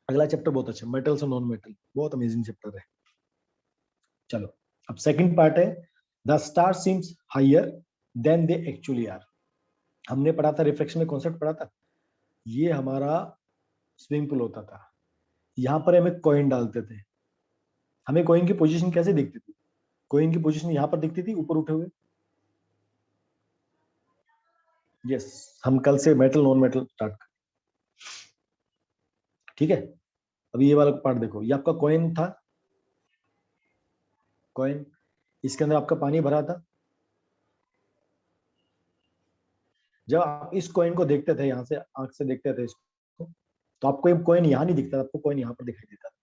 अगला चैप्टर बहुत अच्छा, मेटल्स और नॉन मेटल, बहुत अमेजिंग चैप्टर है। चलो अब सेकंड पार्ट है, the star seems higher than they actually are. हमने पढ़ा था रिफ्लेक्शन में, कॉन्सेप्ट पढ़ा था, ये हमारा स्विमिंग पूल होता था, यहाँ पर हमें कॉइन डालते थे। हमें कॉइन की पोजीशन कैसे दिखती थी, कॉइन की पोजीशन यहाँ पर दिखती थी ऊपर उठे हुए। यस, हम कल से मेटल नॉन मेटल स्टार्ट कर, ठीक है। अभी ये वाला पार्ट देखो, ये आपका कॉइन था, कॉइन, इसके अंदर आपका पानी भरा था। जब आप इस कॉइन को देखते थे, यहाँ से आंख से देखते थे इसको, तो आपको ये कॉइन यहाँ नहीं दिखता था, आपको कॉइन यहाँ पर दिखाई देता था,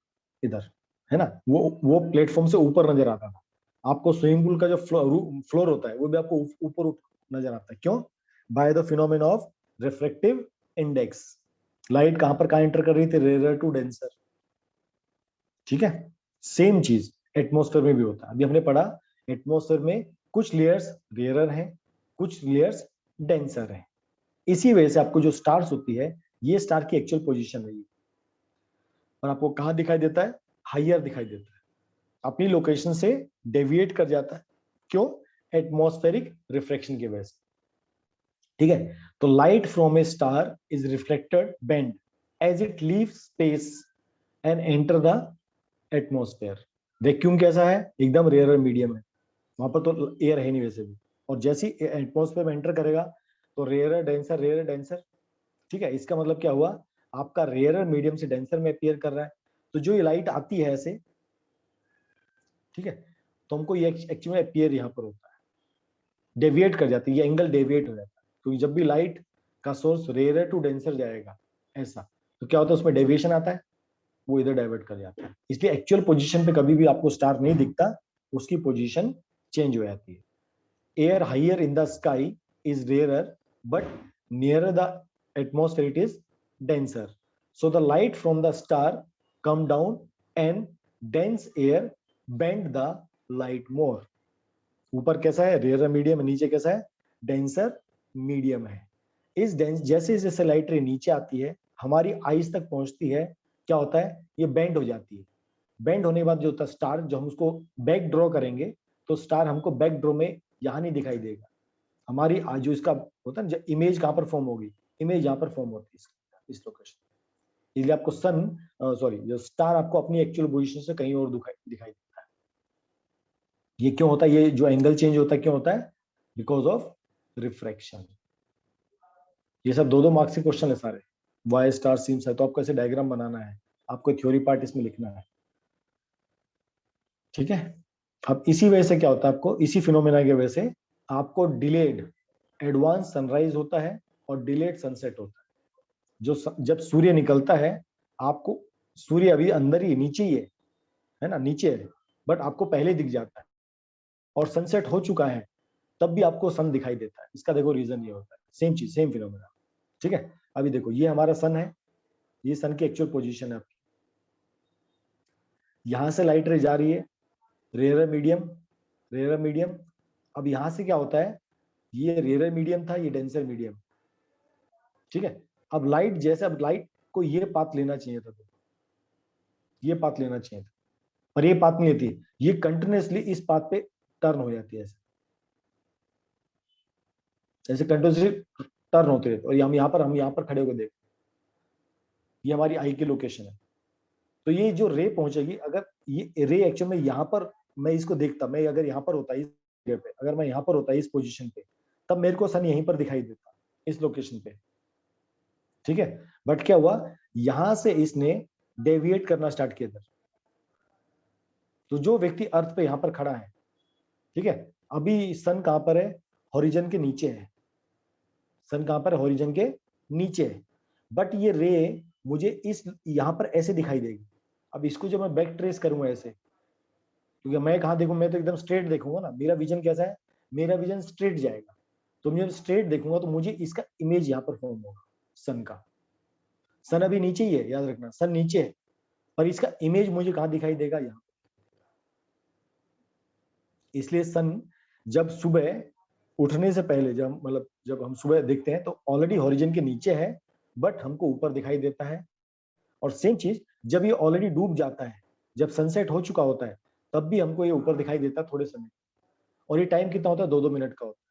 इधर, है ना। वो प्लेटफॉर्म से ऊपर नजर आता था आपको। स्विमिंग पूल का जो फ्लोर होता है वो भी आपको ऊपर नजर आता है, क्यों, by the phenomena of refractive index. Light कहां पर कहां एंटर कर रही थी, रेयर टू डेंसर, ठीक है। सेम चीज एटमॉस्फेयर में भी होता है। अभी हमने पढ़ा एटमॉस्फेयर में कुछ लेयर्स रेयर हैं, कुछ लेयर्स डेंसर हैं। इसी वजह से आपको जो स्टार्स होती है, ये स्टार की एक्चुअल पोजीशन है, और आपको कहां दिखाई देता है, हायर दिखाई देता है, अपनी लोकेशन से डेविएट कर जाता है, क्यों, एटमॉस्फेरिक रिफ्रैक्शन की वजह से, ठीक है। तो light from a star is reflected bend as it leave space and enter the atmosphere. Vacuum कैसा है, एकदम रेयर मीडियम है, वहां पर तो एयर है नहीं वैसे भी, और जैसे ही एटमॉस्फेयर में एंटर करेगा तो रेयरर डेंसर रेयरर डेंसर, ठीक है। इसका मतलब क्या हुआ, आपका रेयरर मीडियम से डेंसर में अपीयर कर रहा है। तो जो ये लाइट आती है ऐसे, ठीक है, तो हमको ये एक्चुअली अपीयर यहाँ पर होता है, डेविएट कर जाती है, ये एंगल डेविएट हो जाता है, क्योंकि जब भी लाइट का सोर्स रेयरर टू डेंसर जाएगा ऐसा, तो क्या होता है उसमें डेविएशन आता है, वो इधर डाइवर्ट कर जाता है। इसलिए एक्चुअल पोजीशन पे कभी भी आपको स्टार नहीं दिखता, उसकी पोजीशन चेंज हो जाती है। Air higher in the sky is rarer but nearer the atmosphere it is denser. So the light from the star come down and dense air bend the light more. ऊपर कैसा है, rare medium, नीचे कैसा है, denser medium है। इस dense जैसे जैसे लाइट रे नीचे आती है, हमारी आईज तक पहुंचती है, क्या होता है, ये बेंड हो जाती है। बेंड होने के बाद जो होता है स्टार, जो हम उसको बैक ड्रॉ करेंगे, तो स्टार हमको बैक ड्रॉ में यहाँ नहीं दिखाई देगा। हमारी जो इसका होता है, इमेज कहाँ पर फॉर्म होगी, इमेज यहाँ पर फॉर्म होती है इस लोकेशन। इसलिए आपको सन सॉरी जो स्टार आपको अपनी एक्चुअल पोजीशन से कहीं और दिखाई देता है। ये क्यों होता है, ये जो एंगल चेंज होता है क्यों होता है, बिकॉज ऑफ रिफ्रैक्शन। ये सब 2-2 मार्क्स के क्वेश्चन है सारे। वाई स्टार सीम्स है, तो आपको ऐसे डायग्राम बनाना है, आपको थ्योरी पार्ट इसमें लिखना है, ठीक है। अब इसी वजह से क्या होता है, आपको इसी फिनोमेना की वजह से आपको डिलेड एडवांस सनराइज होता है और डिलेड सनसेट होता है। जब सूर्य निकलता है, आपको सूर्य अभी अंदर ही नीचे ही है ना, नीचे है, बट आपको पहले दिख जाता है। और सनसेट हो चुका है तब भी आपको सन दिखाई देता है। इसका देखो रीजन ये होता है, सेम चीज, सेम फिनोमेना, ठीक है। अभी देखो ये हमारा सन है, ये सन की एक्चुअल पोजीशन है आपकी। यहां से लाइट रे जा रही है, रेयर मीडियम, रेयर मीडियम। अब यहां से क्या होता है, ये रेयर मीडियम था, ये डेंसर मीडियम, ठीक है। अब लाइट जैसे, अब लाइट को ये पाथ लेना चाहिए था, ये पाथ लेना चाहिए था, पर ये पाथ नहीं लेती, ये कंटिन्यूसली इस पाथ पे टर्न हो जाती है, ऐसे ऐसे कंटिन्यूसली टर्न होते रहते। और हम यहाँ पर खड़े होकर देख, ये हमारी आई की लोकेशन है। तो ये जो रे पहुंचेगी, अगर ये रे एक्चुअल में यहाँ पर, मैं इसको देखता, मैं अगर यहाँ पर होता इस जगह पे, अगर मैं यहाँ पर होता इस पोजीशन पे, तब मेरे को सन यहीं पर दिखाई देता, इस लोकेशन पे, ठीक है। बट क्या हुआ, यहां से इसने डेविएट करना स्टार्ट किया था। तो जो व्यक्ति अर्थ पे यहाँ पर खड़ा है, ठीक है, अभी सन कहां पर है, हॉरिजन के नीचे है। सन कहां पर है, हॉरिजन के नीचे है। बट ये रे मुझे इस यहाँ पर ऐसे दिखाई देगी। अब इसको जब मैं बैक ट्रेस करूंगा ऐसे, क्योंकि मैं कहाँ देखूं, मैं तो एकदम स्ट्रेट देखूंगा ना, मेरा विजन कैसा है, मेरा विजन स्ट्रेट जाएगा। तो मैं स्ट्रेट देखूंगा तो मुझे इसका इमेज यहाँ पर फॉर्म होगा सन का। सन अभी नीचे ही है, याद रखना, सन नीचे है, पर इसका इमेज मुझे कहाँ दिखाई देगा, यहाँ। इसलिए सन जब सुबह उठने से पहले, जब हम सुबह देखते हैं तो ऑलरेडी हॉरिजन के नीचे है, बट हमको ऊपर दिखाई देता है। और सेम चीज जब ये ऑलरेडी डूब जाता है, जब सनसेट हो चुका होता है, तब भी हमको ये ऊपर दिखाई देता है थोड़े समय। और ये टाइम कितना होता है, 2-2 मिनट का होता है।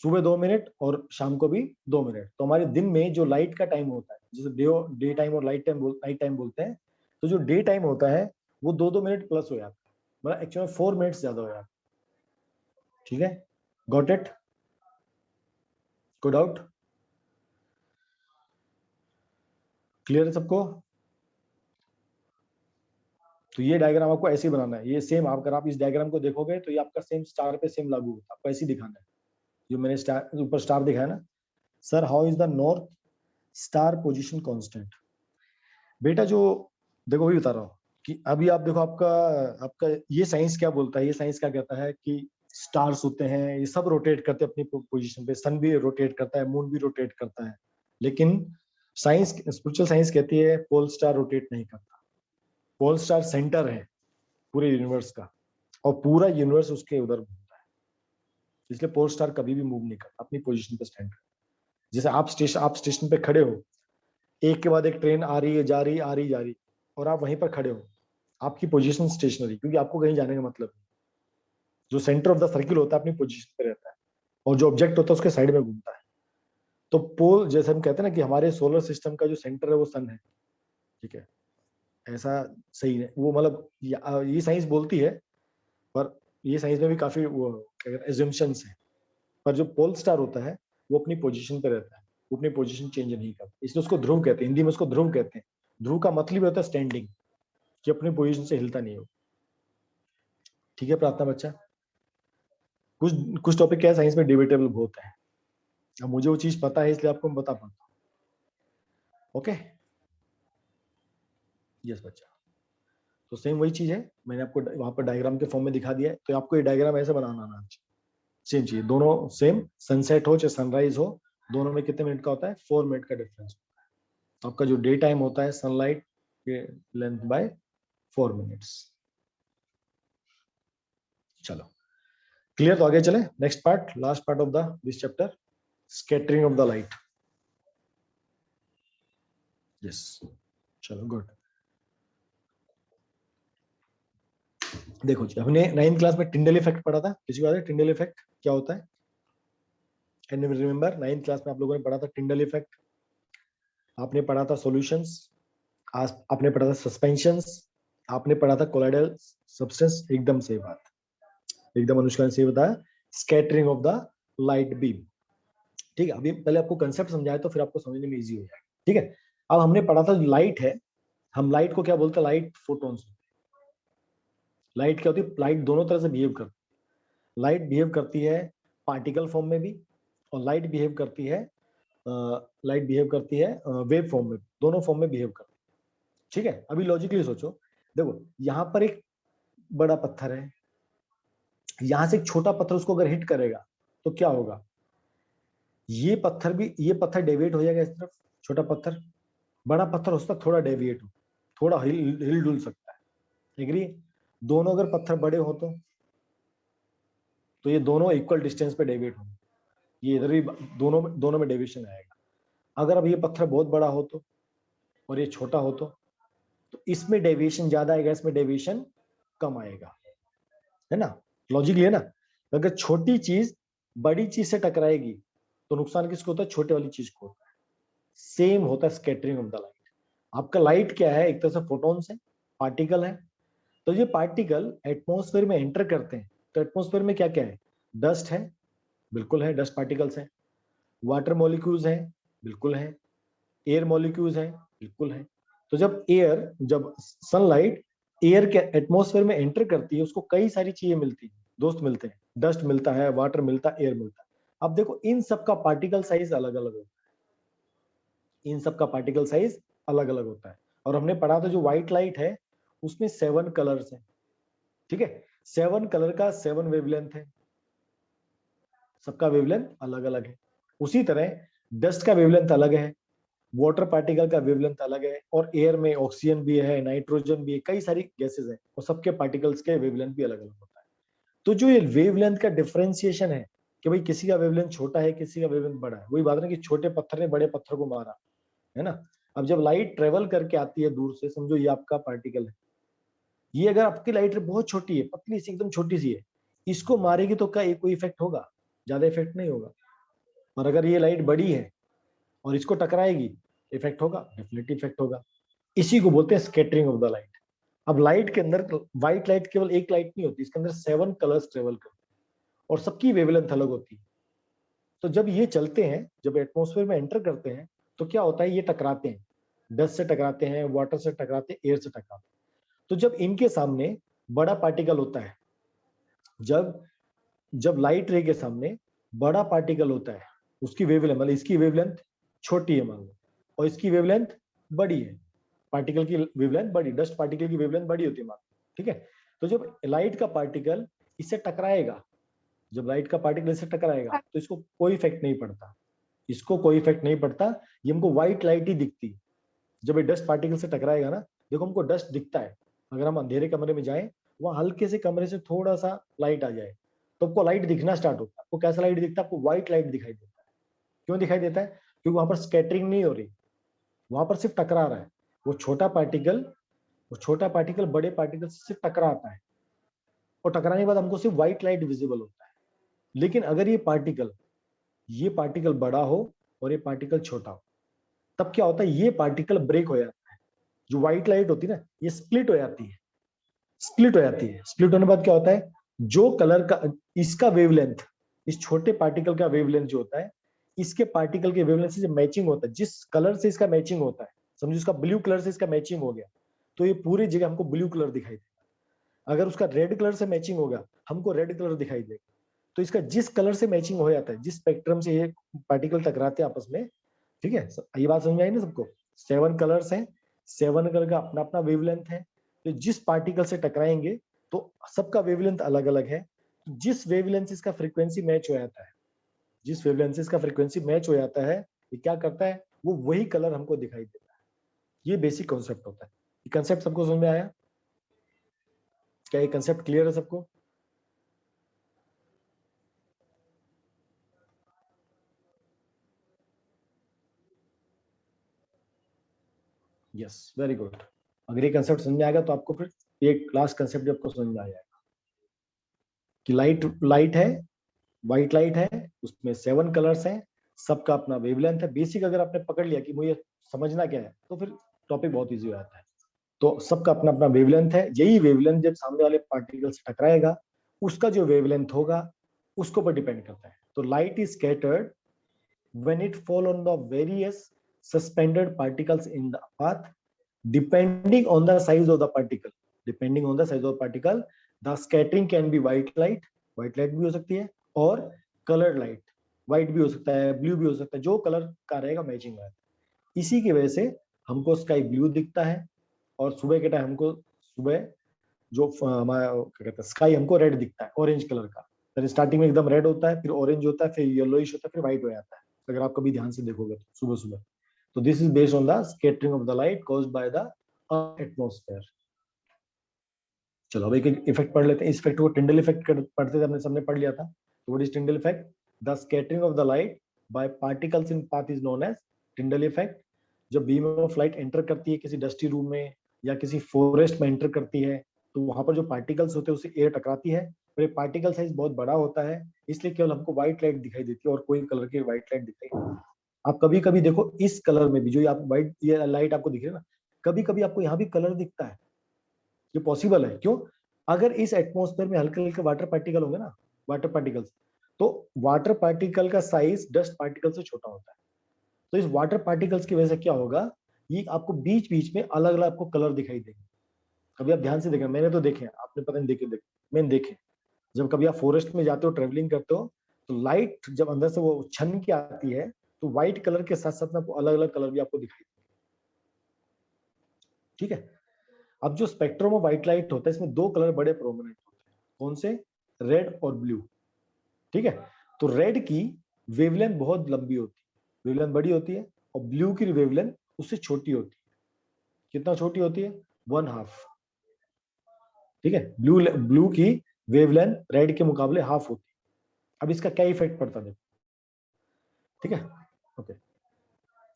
सुबह 2 मिनट और शाम को भी 2 मिनट। तो हमारे दिन में जो लाइट का टाइम होता है, जैसे डे टाइम और नाइट टाइम बोलते हैं, तो जो डे टाइम होता है वो 2-2 मिनट प्लस हो जाता है, मतलब एक्चुअली 4 मिनट्स ज्यादा हो जाता है, ठीक है। गॉट इट, कोई डाउट, क्लियर है सबको। तो ये डायग्राम आपको ऐसे ही बनाना है, ये सेम, अगर आप इस डायग्राम को देखोगे तो ये आपका सेम स्टार पे सेम लागू होता है, आपको ऐसे ही दिखाना है। जो मैंने स्टार ऊपर स्टार दिखाया ना, sir how is the north star position constant. बेटा जो देखो वही बता रहा हूँ कि अभी आप देखो, आपका आपका ये साइंस क्या बोलता है, ये साइंस क्या कहता है कि स्टार्स होते हैं, ये सब रोटेट करते हैं अपनी पोजीशन पे, सन भी रोटेट करता है, मून भी रोटेट करता है। लेकिन साइंस, स्पिरिचुअल साइंस कहती है पोल स्टार रोटेट नहीं करता। पोल स्टार सेंटर है पूरे यूनिवर्स का, और पूरा यूनिवर्स उसके उधर घूमता है। इसलिए पोल स्टार कभी भी मूव नहीं करता, अपनी पोजीशन पे स्टैंड करता है। जैसे आप स्टेशन पे खड़े हो, एक के बाद एक ट्रेन आ रही है, जा रही, आ रही, जा रही, और आप वहीं पर खड़े हो, आपकी पोजीशन स्टेशनरी, क्योंकि आपको कहीं जाने का मतलब नहीं। जो सेंटर ऑफ द सर्किल होता है अपनी पोजीशन पे रहता है, और जो ऑब्जेक्ट होता है उसके साइड में घूमता है। तो पोल, जैसे हम कहते हैं ना कि हमारे सोलर सिस्टम का जो सेंटर है वो सन है, ठीक है, ऐसा सही है वो, मतलब ये साइंस बोलती है, पर ये साइंस में भी काफी वो एजम्पशंस है। पर जो पोल स्टार होता है वो अपनी पोजीशन पे रहता है, वो अपनी पोजीशन चेंज नहीं करता, इसलिए उसको ध्रुव कहते हैं। हिंदी में उसको ध्रुव कहते हैं। ध्रुव का मतलब होता है स्टैंडिंग, कि अपनी पोजीशन से हिलता नहीं हो। ठीक है प्रार्थना बच्चा, कुछ कुछ टॉपिक क्या है साइंस में डिबेटेबल बहुत है। अब मुझे वो चीज पता है इसलिए आपको मैं बता पाता हूँ। ओके, यस बच्चा। तो सेम वही चीज है, मैंने आपको वहां पर डायग्राम के फॉर्म में दिखा दिया है, तो आपको ये डायग्राम ऐसे बनाना आना चाहिए। सेम चाहिए, दोनों सेम, सनसेट हो चाहे सनराइज हो, दोनों में कितने मिनट का होता है, 4 मिनट का डिफरेंस। आपका जो डे टाइम होता है सनलाइट के लेंथ बाय 4 मिनट्स। चलो क्लियर, तो आगे चले next part, last part of the this chapter, scattering of the light. Yes, चलो गुड। देखो जी, हमने 9th क्लास में टिंडल इफेक्ट पढ़ा था, किसी को याद है टिंडल इफेक्ट क्या होता है? Can you remember 9th class में आप लोगों ने पढ़ा था टिंडल इफेक्ट, आपने पढ़ा था सॉल्यूशंस, आपने पढ़ा था सस्पेंशंस, आपने पढ़ा था कोलाइडल सब्सटेंस। एकदम सही बात, एकदम अनुष्का ने सही बताया, scattering of the light beam. ठीक है, अभी पहले आपको कंसेप्ट समझाया तो फिर आपको समझने में इजी हो जाएगा। ठीक है, अब हमने पढ़ा था लाइट है, हम लाइट को क्या बोलते हैं, लाइट फोटोन्स। लाइट क्या होती है, लाइट दोनों तरह से बिहेव करती है। लाइट बिहेव करती है पार्टिकल फॉर्म में भी, और लाइट बिहेव करती है वेव फॉर्म में, दोनों फॉर्म में बिहेव करती है। ठीक है, अभी लॉजिकली सोचो, देखो यहाँ पर एक बड़ा पत्थर है, यहां से एक छोटा पत्थर उसको अगर हिट करेगा तो क्या होगा, ये पत्थर डेविएट हो जाएगा इस तरफ, छोटा पत्थर। बड़ा पत्थर हो सकता है थोड़ा डेविएट हो, थोड़ा हिल डुल सकता है। एग्री? दोनों अगर पत्थर बड़े हो तो ये दोनों इक्वल डिस्टेंस पे डेविएट होंगे, ये इधर भी दोनों में डेविएशन आएगा। अगर अब ये पत्थर बहुत बड़ा हो तो, और ये छोटा हो तो इसमें डेविएशन ज्यादा आएगा, इसमें डेविएशन कम आएगा, है ना? लॉजिक है ना? अगर छोटी चीज बड़ी चीज से टकराएगी तो नुकसान किसको होता है, छोटे वाली चीज को होता है। सेम होता है स्कैटरिंग ऑफ द लाइट। आपका लाइट क्या है, एक तरह से फोटॉन्स है, पार्टिकल है। तो ये पार्टिकल एटमॉस्फेयर में एंटर करते हैं, तो एटमॉस्फेयर में क्या क्या है, डस्ट है, बिल्कुल है, डस्ट पार्टिकल्स है, वाटर मॉलिक्यूल्स है, बिल्कुल है, एयर मॉलिक्यूल्स है, बिल्कुल है। तो जब सनलाइट एयर के एटमॉस्फेयर में एंटर करती है, उसको कई सारी चीजें मिलती है, दोस्त मिलते हैं, डस्ट मिलता है, वाटर मिलता है, एयर मिलता है। अब देखो इन सब का पार्टिकल साइज अलग अलग होता है, इन सब का पार्टिकल साइज अलग अलग होता है। और हमने पढ़ा था जो व्हाइट लाइट है उसमें 7 कलर्स हैं। ठीक है, 7 कलर का 7 वेवलेंथ है, सबका वेवलेंथ अलग अलग है। उसी तरह डस्ट का वेवलेंथ अलग है, वाटर पार्टिकल का वेवलेंथ अलग है, और एयर में ऑक्सीजन भी है, नाइट्रोजन भी है, कई सारी गैसेस हैं, और सबके पार्टिकल्स के वेवलेंथ भी अलग अलग होता है। तो जो ये वेवलेंथ का डिफरेंशिएशन है कि भाई किसी का वेवलेंथ छोटा है, किसी का वेवलेंथ बड़ा है, वही बात है कि छोटे पत्थर ने बड़े पत्थर को मारा, है ना? अब जब लाइट ट्रेवल करके आती है दूर से, समझो ये आपका पार्टिकल है, ये अगर आपकी लाइट बहुत छोटी है, पतली सी एकदम छोटी सी है, इसको मारेगी तो क्या कोई इफेक्ट होगा? ज्यादा इफेक्ट नहीं होगा। और अगर ये लाइट बड़ी है और इसको टकराएगी, इफेक्ट होगा, डेफिनेटली इफेक्ट होगा। इसी को बोलते हैं स्कैटरिंग ऑफ द लाइट। अब लाइट के अंदर व्हाइट लाइट केवल एक लाइट नहीं होती, इसके अंदर 7 कलर्स ट्रेवल करते हैं, और सबकी वेवलेंथ अलग होती है। तो जब ये चलते हैं, जब एटमॉस्फेयर में एंटर करते हैं, तो क्या होता है, ये टकराते हैं, डस्ट से टकराते हैं, वाटर से टकराते हैं, एयर से टकराते हैं। तो जब इनके सामने बड़ा पार्टिकल होता है, जब जब लाइट रे के सामने बड़ा पार्टिकल होता है, उसकी वेवलेंथ, मतलब इसकी वेवलेंथ छोटी है मान लो, और इसकी वेवलेंथ बड़ी है, पार्टिकल की वेवलेंथ बड़ी, डस्ट पार्टिकल की वेवलेंथ बड़ी होती है मान लो, ठीक है? तो जब लाइट का पार्टिकल इससे टकराएगा, जब लाइट का पार्टिकल इससे टकराएगा तो इसको कोई इफेक्ट नहीं पड़ता, इसको कोई इफेक्ट नहीं पड़ता, ये हमको व्हाइट लाइट ही दिखती है। जब ये डस्ट पार्टिकल से टकराएगा ना, देखो हमको डस्ट दिखता है, अगर हम अंधेरे कमरे में जाएं, वहां हल्के से कमरे से थोड़ा सा लाइट आ जाए तो आपको लाइट दिखना स्टार्ट होता है। आपको कैसा लाइट दिखता है? आपको व्हाइट लाइट दिखाई देता है। क्यों दिखाई देता है? क्योंकि वहां पर स्कैटरिंग नहीं हो रही, वहां पर सिर्फ टकरा रहा है। वो छोटा पार्टिकल बड़े पार्टिकल से सिर्फ टकराता है, और टकराने के बाद हमको सिर्फ व्हाइट लाइट विजिबल होता है। लेकिन अगर ये पार्टिकल बड़ा हो और ये पार्टिकल छोटा हो, तब क्या होता है, ये पार्टिकल ब्रेक हो जाता है, जो व्हाइट लाइट होती है ना, ये स्प्लिट हो जाती है, स्प्लिट होने के बाद क्या होता है, जो कलर का इसका वेवलेंथ, इस छोटे पार्टिकल का वेवलेंथ जो होता है, इसके पार्टिकल के वेवलेंथ से मैचिंग होता है, जिस कलर से इसका मैचिंग होता है, समझो इसका ब्लू कलर से इसका मैचिंग हो गया तो ये पूरी जगह हमको ब्लू कलर दिखाई देगा। अगर उसका रेड कलर से मैचिंग होगा हमको रेड कलर दिखाई देगा। तो इसका जिस कलर से मैचिंग हो जाता है, जिस स्पेक्ट्रम से ये पार्टिकल टकराते हैं आपस में, ठीक है, ये बात समझ में आई ना सबको? 7 कलर्स हैं, 7 कलर का अपना अपना वेवलेंथ है। तो जिस पार्टिकल से टकराएंगे तो सबका वेवलेंथ अलग अलग है। जिस वेवलेंथ से इसका फ्रीक्वेंसी मैच हो जाता है, जिस वेवलेंथ से इसका फ्रीक्वेंसी मैच हो जाता है, ये क्या करता है, वो वही कलर हमको दिखाई देता है। ये बेसिक कॉन्सेप्ट होता है। ये कंसेप्ट सबको समझ में आया? क्या ये कंसेप्ट क्लियर है सबको? Yes, very good. अगर ये कंसेप्ट समझ में आएगा तो आपको फिर एक लास्ट कंसेप्ट आपको समझ में आ जाएगा कि लाइट लाइट है, व्हाइट लाइट है, उसमें 7 कलर्स हैं, सबका अपना वेवलेंथ है। बेसिक अगर आपने पकड़ लिया कि मुझे समझना क्या है तो फिर टॉपिक बहुत इजी हो जाता है। तो सबका अपना अपना वेवलेंथ है। यही वेवलेंथ जब सामने वाले पार्टिकल से टकराएगा उसका जो वेवलेंथ होगा उसके ऊपर डिपेंड करता है। तो light is scattered when it fall on the various suspended particles in the path depending on the size of the particle, depending on the size of the particle the scattering can be white light भी हो सकती है, और colored light, white भी हो सकता है, blue भी हो सकता है, जो कलर का रहेगा मैचिंग है। इसी की वजह से हमको स्काई ब्लू दिखता है, और सुबह के टाइम हमको सुबह जो हमारा क्या कहते हैं स्काई हमको रेड दिखता है, ऑरेंज कलर का। स्टार्टिंग में एकदम रेड होता है, फिर ऑरेंज होता है, फिर येलोइश होता है, फिर व्हाइट हो जाता है, अगर आप कभी ध्यान से देखोगे तो सुबह सुबह। तो this is based on the scattering of the light caused by the atmosphere. चलो अब एक इफेक्ट पढ़ लेते हैं। इस इफेक्ट को टिंडल इफेक्ट पढ़ते थे, हमने सबने पढ़ लिया था। तो what is Tyndall effect? The scattering of the light by particles in path is known as Tyndall effect. जब बीम ऑफ लाइट एंटर करती है किसी डस्टी रूम में या किसी फॉरेस्ट में एंटर करती है तो वहां पर जो पार्टिकल्स होते हैं उससे एयर टकराती है, और ये पार्टिकल साइज बहुत बड़ा होता है, इसलिए केवल हमको व्हाइट लाइट दिखाई देती है और कोई कलर की व्हाइट लाइट दिखाई नहीं। आप कभी कभी देखो इस कलर में भी जो आप व्हाइट ये लाइट आपको दिख रही है ना, कभी कभी आपको यहाँ भी कलर दिखता है। ये पॉसिबल है, क्यों? अगर इस एटमॉस्फेयर में हल्के हल्के वाटर पार्टिकल होंगे ना, वाटर पार्टिकल्स, तो वाटर पार्टिकल का साइज डस्ट पार्टिकल से छोटा होता है। तो इस वाटर पार्टिकल्स की वजह से क्या होगा, ये आपको बीच बीच में अलग अलग आपको कलर दिखाई देंगे। कभी आप ध्यान से देखें, मैंने तो देखे, आपने पता नहीं देखे, मैंने देखे। जब कभी आप फॉरेस्ट में जाते हो, ट्रेवलिंग करते हो, तो लाइट जब अंदर से वो छन के आती है तो व्हाइट कलर के साथ साथ आपको अलग अलग कलर भी आपको दिखाई देंगे। ठीक है। अब जो स्पेक्ट्रम ऑफ व्हाइट लाइट होता है इसमें 2 कलर बड़े प्रोमिनेंट होते हैं। कौन से? रेड और ब्लू। ठीक है। तो रेड की वेवलेंथ बहुत लंबी होती है, वेवलेंथ बड़ी होती है, और ब्लू की वेवलेंथ उससे छोटी होती है। कितना छोटी होती है? 1/2। ठीक है। ब्लू ब्लू की वेवलेंथ रेड के मुकाबले हाफ होती है। अब इसका क्या इफेक्ट पड़ता है? ठीक है। ओके,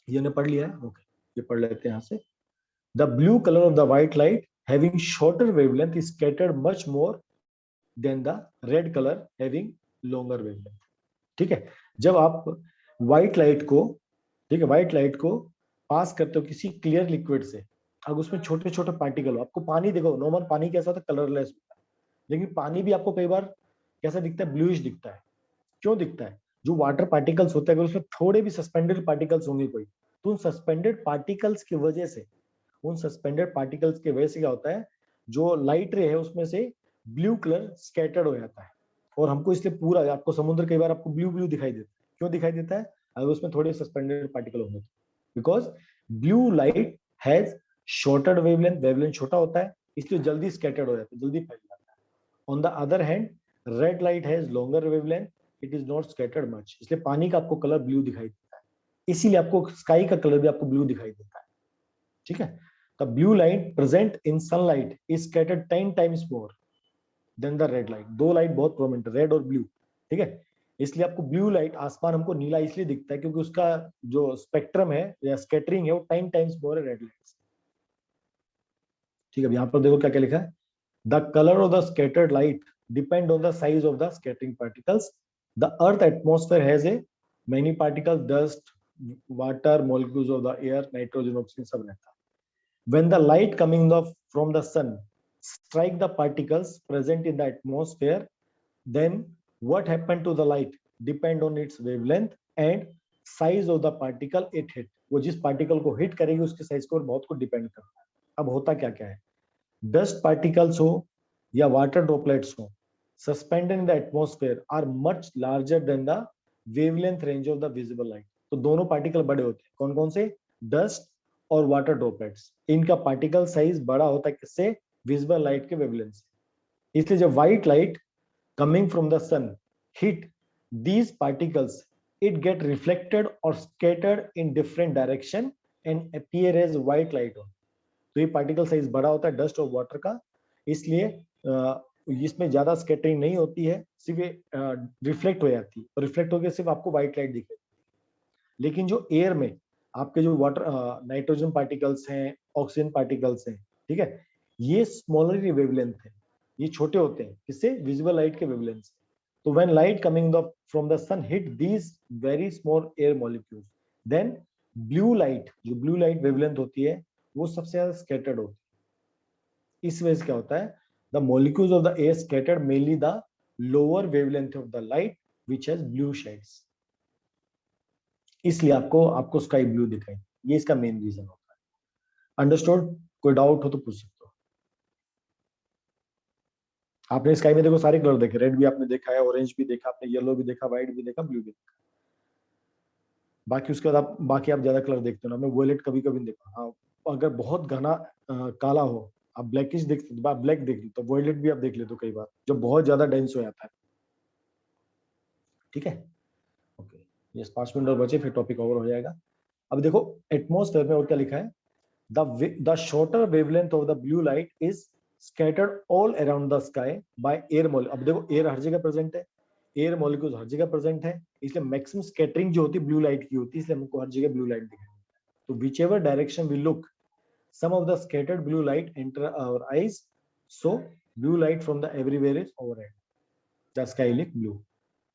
ये ने पढ़ लिया है। ओके, ये पढ़ लेते हैं यहाँ से। The blue colour of the white light having shorter wavelength is scattered much more than the red colour having longer wavelength. ठीक है। जब आप व्हाइट लाइट को, ठीक है, व्हाइट लाइट को पास करते हो किसी क्लियर लिक्विड से, अगर उसमें छोटे छोटे पार्टिकल हो, आपको पानी देखो, नॉर्मल पानी कैसा होता है? कलरलेस होता है। लेकिन पानी भी आपको कई बार कैसा दिखता है? ब्लूइश दिखता है। क्यों दिखता है? जो वाटर पार्टिकल्स होते हैं अगर उसमें थोड़े भी सस्पेंडेड पार्टिकल्स होंगे कोई, तो उन सस्पेंडेड पार्टिकल्स की वजह से, उन सस्पेंडेड पार्टिकल्स की वजह से क्या होता है, जो लाइट रे है उसमें से ब्लू कलर स्कैटर्ड हो जाता है, और हमको इसलिए पूरा, आपको समुद्र कई बार आपको ब्लू ब्लू दिखाई देता है। क्यों दिखाई देता है? अगर उसमें थोड़े सस्पेंडेड पार्टिकल होंगे तो, because blue light has shorted wavelength, wavelength छोटा होता है, इसलिए जल्दी स्कैटर्ड हो जाता है, जल्दी फैल जाता है। On the other hand red light has longer wavelength, it is not scattered much, इसलिए पानी का आपको कलर ब्लू दिखाई देता है, इसीलिए आपको स्काई का कलर भी आपको ब्लू दिखाई देता है। ठीक है। The blue light present in sunlight is scattered 10 times more than the red light. 2 light बहुत प्रोमिनेंट, रेड और ब्लू। ठीक है। इसलिए आपको ब्लू लाइट, आसमान हमको नीला इसलिए दिखता है क्योंकि उसका जो स्पेक्ट्रम है या स्कैटरिंग है वो 10 टाइम्स मोर है रेड लाइट से। ठीक है। यहाँ पर देखो क्या क्या लिखा है। The color of the scattered light depend on the size of the scattering particles. The Earth atmosphere has a many particles, dust, water, molecules of the air, nitrogen, oxygen सब रहता है. When the light coming from the sun strike the particles present in the atmosphere, then what happened to the light depend on its wavelength and size of the particle it hit, वो जिस particle को hit करेगी उसके size के ऊपर बहुत कुछ depend करता है। अब होता क्या क्या है, डस्ट पार्टिकल्स हो या वाटर ड्रॉपलेट्स हो suspended in the atmosphere are much larger than the wavelength range of the visible light. तो दोनों पार्टिकल बड़े होते हैं, कौन कौन से, डस्ट और वाटर ड्रॉपलेट्स, इनका पार्टिकल साइज बड़ा होता है किससे, विजिबल लाइट के वेवलेंथ से। इसलिए जब white light coming from the sun hit these particles, it get reflected or scattered in different direction and appear as white light on। तो ये पार्टिकल साइज बड़ा होता है डस्ट और वाटर का, इसलिए इसमें ज्यादा स्कैटरिंग नहीं होती है, सिर्फ ये रिफ्लेक्ट हो जाती है और रिफ्लेक्ट होकर सिर्फ आपको व्हाइट लाइट दिखेगी। लेकिन जो एयर में आपके जो वाटर नाइट्रोजन पार्टिकल्स हैं, ऑक्सीजन पार्टिकल्स हैं, ठीक है, ये स्मॉलर वेवलेंथ है, ये छोटे होते हैं किससे, विजिबल लाइट के वेवलेंथ से। तो when light coming from the sun hit these very small air molecules, then blue light, जो ब्लू लाइट वेवलेंथ होती है वो सबसे ज्यादा स्कैटर्ड होती है। इस वजह से क्या होता है, the molecules of the air scattered mainly the lower wavelength of the light which has blue shades, इसलिए आपको आपको स्काई ब्लू दिखाई, ये इसका मेन रीजन होता है। अंडरस्टूड? कोई डाउट हो तो पूछ सकते हो। आपने स्काई में देखो सारे कलर देखे, रेड भी आपने देखा है, ऑरेंज भी देखा आपने, येलो भी देखा, व्हाइट भी देखा, ब्लू भी देखा। बाकी उसके बाद आप बाकी आप ज्यादा कलर देखते हो ना, मैं वोलेट कभी कभी नहीं देखा। हाँ, अगर बहुत घना काला हो, आप ब्लैकिश देखते हो, ब्लैक देख लो, तो वोलेट भी आप देख लेते हो कई बार जब बहुत ज्यादा डेंस हो जाता है। ठीक है, ओके, ये 5 मिनट और बचे फिर टॉपिक ओवर हो जाएगा। अब देखो एटमॉस्फेयर में और क्या लिखा है, the shorter wavelength of the blue light is scattered all around the sky by air molecule। अब देखो एयर हर जगह प्रेजेंट है, एयर मॉलिक्यूल्स हर जगह प्रेजेंट है, इसलिए मैक्सिमम स्कैटरिंग जो होती है ब्लू लाइट की होती है, इसलिए हमको हर जगह ब्लू लाइट दिखाई। तो whichever direction we look, some of the scattered blue light enter our eyes, so blue light from the everywhere is overhead, the sky look blue।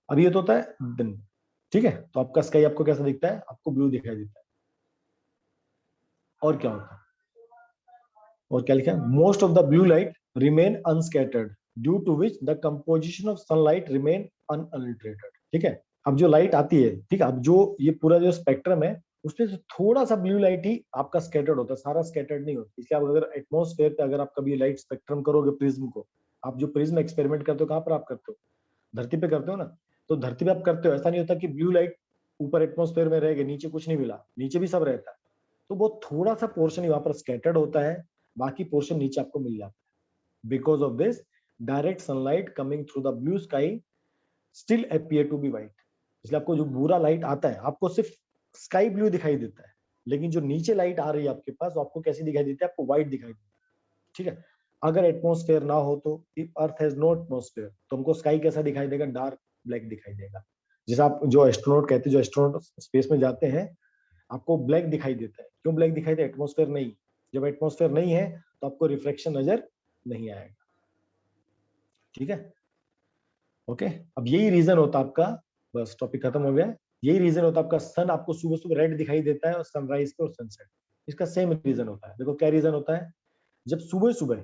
अब ये तो होता है दिन, ठीक है, तो आपका स्काई आपको कैसा दिखता है, आपको ब्लू दिखाई देता है। और क्या होता है, और क्या लिखा है, most of the blue light remain unscattered due to which the composition of sunlight remain unaltered. ठीक है, अब जो लाइट आती है, ठीक है, अब जो ये पूरा जो स्पेक्ट्रम है उसमें से थोड़ा सा ब्लू लाइट ही आपका स्कैटर्ड होता है, सारा स्कैटर्ड नहीं होता। इसलिए आप अगर एटमॉस्फेयर पे अगर आप कभी लाइट स्पेक्ट्रम करोगे प्रिज्म को, आप जो प्रिज्म एक्सपेरिमेंट करते हो कहाँ पर आप करते हो, धरती पे करते हो ना, तो धरती पे आप करते हो, ऐसा नहीं होता कि ब्लू लाइट ऊपर एटमॉस्फेयर में रह गए, नीचे कुछ नहीं मिला, नीचे भी सब रहता है। तो वो थोड़ा सा पोर्शन ही वहां पर स्कैटर्ड होता है, बाकी पोर्शन नीचे आपको मिल जाता है। Because of this direct sunlight coming through the blue sky still appear to be white. इसलिए आपको जो पूरा लाइट आता है आपको सिर्फ स्काई ब्लू दिखाई देता है, लेकिन जो नीचे लाइट आ रही है आपके पास आपको कैसी दिखाई देती है, आपको व्हाइट दिखाई देती है। ठीक है, अगर एटमॉस्फेयर ना हो तो, if earth has no atmosphere, तो हमको स्काई कैसा दिखाई देगा, डार्क ब्लैक दिखाई देगा। जैसे आप जो एस्ट्रोनॉट कहते हैं, जो एस्ट्रोनॉट स्पेस में जाते हैं आपको ब्लैक दिखाई देता है, क्यों ब्लैक दिखाई देता है, एटमॉस्फेयर नहीं, जब एटमॉस्फेयर नहीं है तो आपको रिफ्लेक्शन नजर नहीं आएगा। ठीक है, ओके, अब यही रीजन होता है आपका, बस टॉपिक खत्म हो गया। यही रीजन होता है आपका, सन आपको सुबह सुबह रेड दिखाई देता है और सनराइज पे और सनसेट, इसका सेम रीजन होता है। देखो क्या रीजन होता है, जब सुबह सुबह,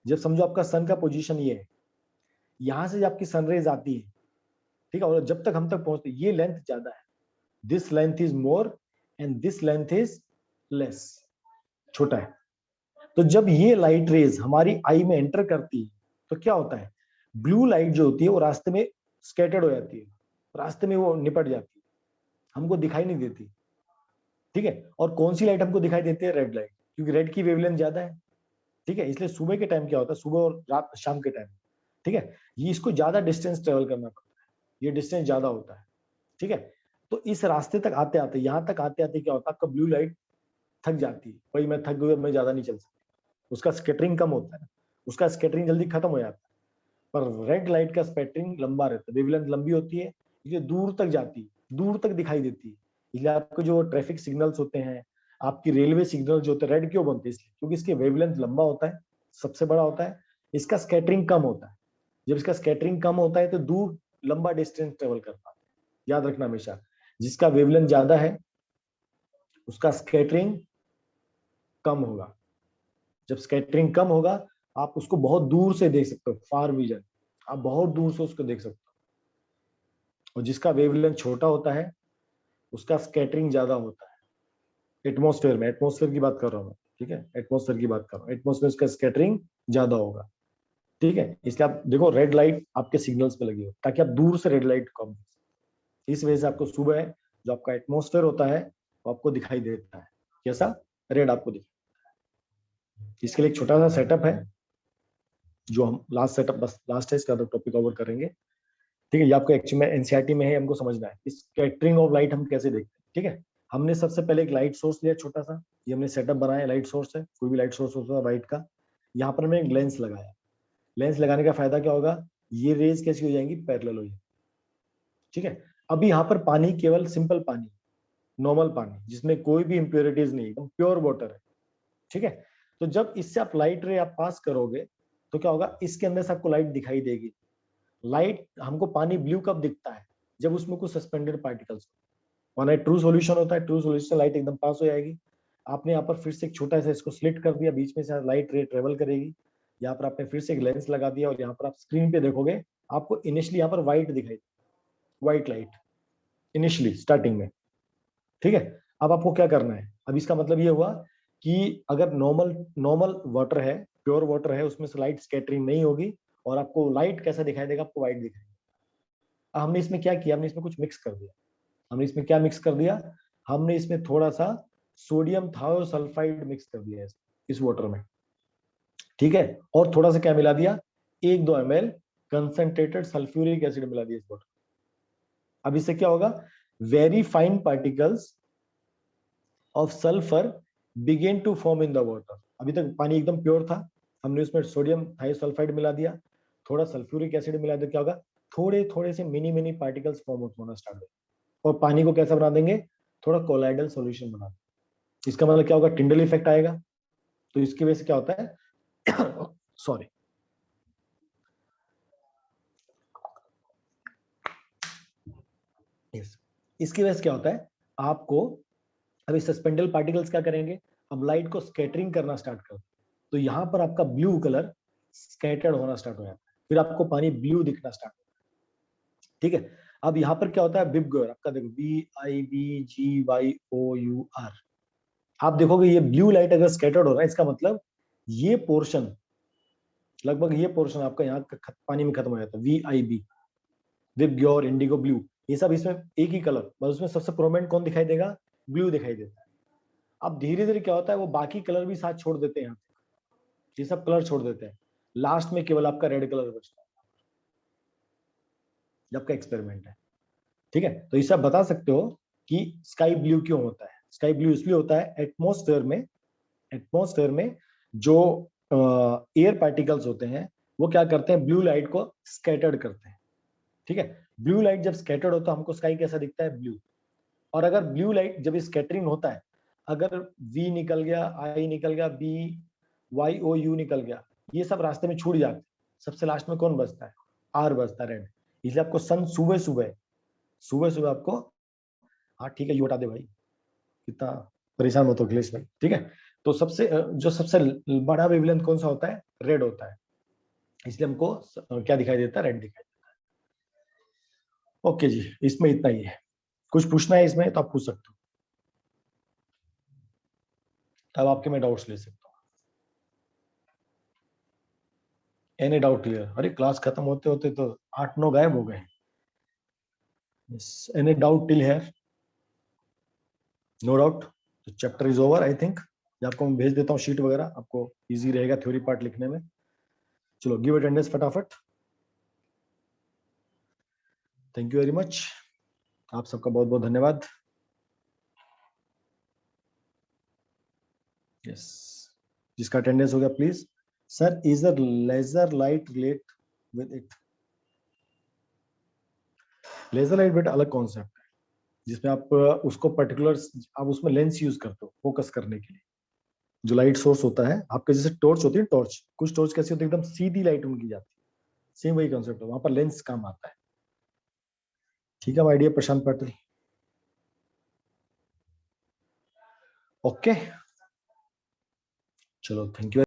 जब समझो आपका सन का पोजीशन ये है, यहां से जब आपकी सनरेज आती है, ठीक है, और जब तक हम तक पहुंचती है ये लेंथ ज्यादा है, this length is more and this length is less, छोटा है। तो जब ये लाइट रेज हमारी आई में एंटर करती है तो क्या होता है, ब्लू लाइट जो होती है वो रास्ते में स्कैटर्ड हो जाती है, रास्ते में वो निपट जाती है, हमको दिखाई नहीं देती। ठीक है, और कौन सी लाइट हमको दिखाई देती है, रेड लाइट, क्योंकि रेड की वेवलेंथ ज्यादा है। ठीक है, इसलिए सुबह के टाइम क्या होता है, सुबह और रात शाम के टाइम, ठीक है, ये इसको ज्यादा डिस्टेंस ट्रेवल करना पड़ता है, ये डिस्टेंस ज्यादा होता है। ठीक है, तो इस रास्ते तक आते आते, यहाँ तक आते आते क्या होता है, आपका ब्लू लाइट थक जाती है, भाई मैं थक गई, मैं ज्यादा नहीं चल सकती, उसका स्कैटरिंग कम होता है, उसका स्कैटरिंग जल्दी खत्म हो जाता है। पर रेड लाइट का स्पेक्ट्रिंग लंबा रहता है, वेवलेंथ लंबी होती है, इसलिए दूर तक जाती है, दूर तक दिखाई देती है। इसलिए आपके जो ट्रैफिक सिग्नल्स होते हैं, आपकी रेलवे सिग्नल जो होते हैं, रेड क्यों बनते हैं, इसलिए क्योंकि इसके वेवलेंथ लंबा होता है, सबसे बड़ा होता है, इसका स्कैटरिंग कम होता है। जब इसका स्कैटरिंग कम होता है तो दूर लंबा डिस्टेंस ट्रेवल कर पाते हैं। याद रखना हमेशा, जिसका वेवलेंथ ज्यादा है उसका स्कैटरिंग कम होगा। जब स्कैटरिंग कम होगा आप उसको बहुत दूर से देख सकते हो, फार विजन, आप बहुत दूर से उसको देख सकते हो। और जिसका वेवलेंथ छोटा होता है उसका स्कैटरिंग ज्यादा होता है एटमॉस्फेयर में, एटमॉस्फेयर की बात कर रहा हूँ मैं, ठीक है, एटमॉस्फेयर की बात कर रहा हूँ, एटमॉस्फेयर उसका स्कैटरिंग ज्यादा होगा, ठीक है। इसलिए आप देखो रेड लाइट आपके सिग्नल्स पे लगी हो ताकि आप दूर से रेड लाइट कम, इस वजह से आपको सुबह जो आपका एटमॉस्फेयर होता है वो आपको दिखाई देता है, कैसा, रेड आपको दिखाई। इसके लिए एक छोटा सा सेटअप है जो हम लास्ट सेटअप, बस लास्ट है, इसका टॉपिक कवर करेंगे, ठीक है। ये आपको एक्चुअली में एनसीईआरटी में है, हमको समझना है स्कैटरिंग ऑफ लाइट हम कैसे देखते हैं, ठीक है। हमने सबसे पहले एक लाइट सोर्स लिया छोटा सा, ये हमने सेटअप बनाया, लाइट सोर्स है, कोई भी लाइट सोर्स होता है लाइट का। यहाँ पर हमने एक लेंस लगाया, लेंस लगाने का फायदा क्या होगा, ये रेज कैसी हो जाएंगी, पैरेलल हो जाएंगी, ठीक है। अभी यहाँ पर पानी केवल सिंपल पानी, नॉर्मल पानी जिसमें कोई भी इंप्योरिटीज नहीं, एकदम प्योर वाटर है, ठीक है। तो जब इससे आप लाइट रे आप पास करोगे तो क्या होगा, इसके अंदर से आपको लाइट दिखाई देगी। लाइट हमको पानी ब्लू कब दिखता है, जब उसमें कुछ सस्पेंडेड पार्टिकल्स, माना ट्रू सॉल्यूशन होता है, ट्रू सॉल्यूशन लाइट एकदम पास हो जाएगी। आपने यहाँ पर फिर से एक छोटा सा इसको स्लिट कर दिया, बीच में से लाइट रे ट्रेवल करेगी। यहाँ पर आपने फिर से एक लेंस लगा दिया और यहाँ पर आप स्क्रीन पे देखोगे आपको इनिशियली यहाँ पर व्हाइट दिखाई, व्हाइट लाइट इनिशियली स्टार्टिंग में, ठीक है। अब आपको क्या करना है, अब इसका मतलब ये हुआ कि अगर नॉर्मल नॉर्मल वाटर है, प्योर वाटर है, उसमें से लाइट स्कैटरिंग नहीं होगी और आपको लाइट कैसा दिखाई देगा, आपको व्हाइट दिखाई देगा। हमने इसमें क्या किया, हमने इसमें कुछ मिक्स कर दिया। हमने इसमें क्या मिक्स कर दिया, हमने इसमें थोड़ा सा सोडियम थायोसल्फाइड मिक्स कर दिया इस वाटर में, ठीक है। और थोड़ा सा क्या मिला दिया, 1-2 ml कंसंट्रेटेड सल्फ्यूरिक एसिड मिला दिया इस वाटर। अब इससे क्या होगा, very fine particles of sulphur begin to form in the water. अभी तक पानी एकदम प्योर था, हमने उसमें सोडियम थायोसल्फाइड मिला दिया, थोड़ा सल्फ्यूरिक एसिड मिला दिया, क्या होगा, थोड़े थोड़े से मिनी मिनी पार्टिकल्स फॉर्म होना स्टार्ट हो, और पानी को कैसा बना देंगे, थोड़ा कोलाइडल सॉल्यूशन बना देंगे। इसका मतलब क्या होगा, टिंडल इफेक्ट आएगा। तो इसकी वजह से क्या होता है सॉरी, इसकी वजह से क्या होता है, आपको अभी सस्पेंडल पार्टिकल्स क्या करेंगे, अब लाइट को स्कैटरिंग करना स्टार्ट कर, तो यहाँ पर आपका ब्लू कलर स्कैटर्ड होना स्टार्ट हो जाता है, फिर आपको पानी ब्लू दिखना स्टार्ट होता है, ठीक है। अब यहाँ पर क्या होता है, विबग्योर आपका देखो, VIBGYOUR, आप देखोगे ये ब्लू लाइट अगर स्कैटर्ड हो रहा है, इसका मतलब ये पोर्शन, लगभग ये पोर्शन आपका यहाँ पानी में खत्म हो जाता है, VIB, विबग्योर, इंडिगो, ब्लू, ये सब इसमें एक ही कलर, बस उसमें सबसे प्रोमिनेंट कौन दिखाई देगा, ब्लू दिखाई देता है। अब धीरे धीरे क्या होता है, वो बाकी कलर भी साथ छोड़ देते हैं, ये सब कलर छोड़ देते हैं, लास्ट में केवल आपका रेड कलर बचता है, जब आपका एक्सपेरिमेंट है, ठीक है। तो इससे आप बता सकते हो कि स्काई ब्लू क्यों होता है। स्काई ब्लू इसलिए होता है, एटमॉस्फेयर में जो एयर पार्टिकल्स होते हैं वो क्या करते हैं, ब्लू लाइट को स्कैटर्ड करते हैं, ठीक है। ब्लू लाइट जब स्कैटर्ड होता है, हमको स्काई कैसा दिखता है, ब्लू। और अगर ब्लू लाइट जब स्कैटरिंग होता है, अगर V निकल गया, I निकल गया, BYOU निकल गया, ये सब रास्ते में छूट जाते हैं, सबसे लास्ट में कौन बचता है, R बचता है, रेड। इसलिए आपको सन सुबह सुबह आपको, हाँ ठीक है, यू हटा दे भाई, कितना परेशान मत हो अखिलेश भाई, ठीक है। तो सबसे बड़ा वेवलेंथ कौन सा होता है, रेड होता है, इसलिए हमको क्या दिखाई देता है, रेड दिखाई देता है। ओके जी, इसमें इतना ही है, कुछ पूछना है इसमें तो आप पूछ सकते हो, तब आपके मैं डाउट्स ले सकता हूँ। एनी डाउट क्लियर, अरे क्लास खत्म होते होते तो 8-9 गायब हो गए। Any doubt till here, no doubt, तो chapter is over I think. आपको मैं भेज देता हूँ शीट वगैरह, आपको इजी रहेगा थ्योरी पार्ट लिखने में। चलो गिव अटेंडेंस फटाफट, थैंक यू वेरी मच, आप सबका बहुत बहुत धन्यवाद। यस, जिसका अटेंडेंस हो गया please. Sir is a laser light relate with it, laser light बेटा अलग कॉन्सेप्ट है, जिसमें आप उसको पर्टिकुलर, आप उसमें लेंस यूज करते हो फोकस करने के लिए। जो लाइट सोर्स होता है आपके, जैसे टॉर्च होती है, टॉर्च, कुछ टॉर्च कैसी होती है, एकदम सीधी लाइट उनकी जाती है, सेम वही कॉन्सेप्ट है, वहां पर लेंस काम आता है। ठीक है my dear Prashant Patil, okay, चलो थैंक यू।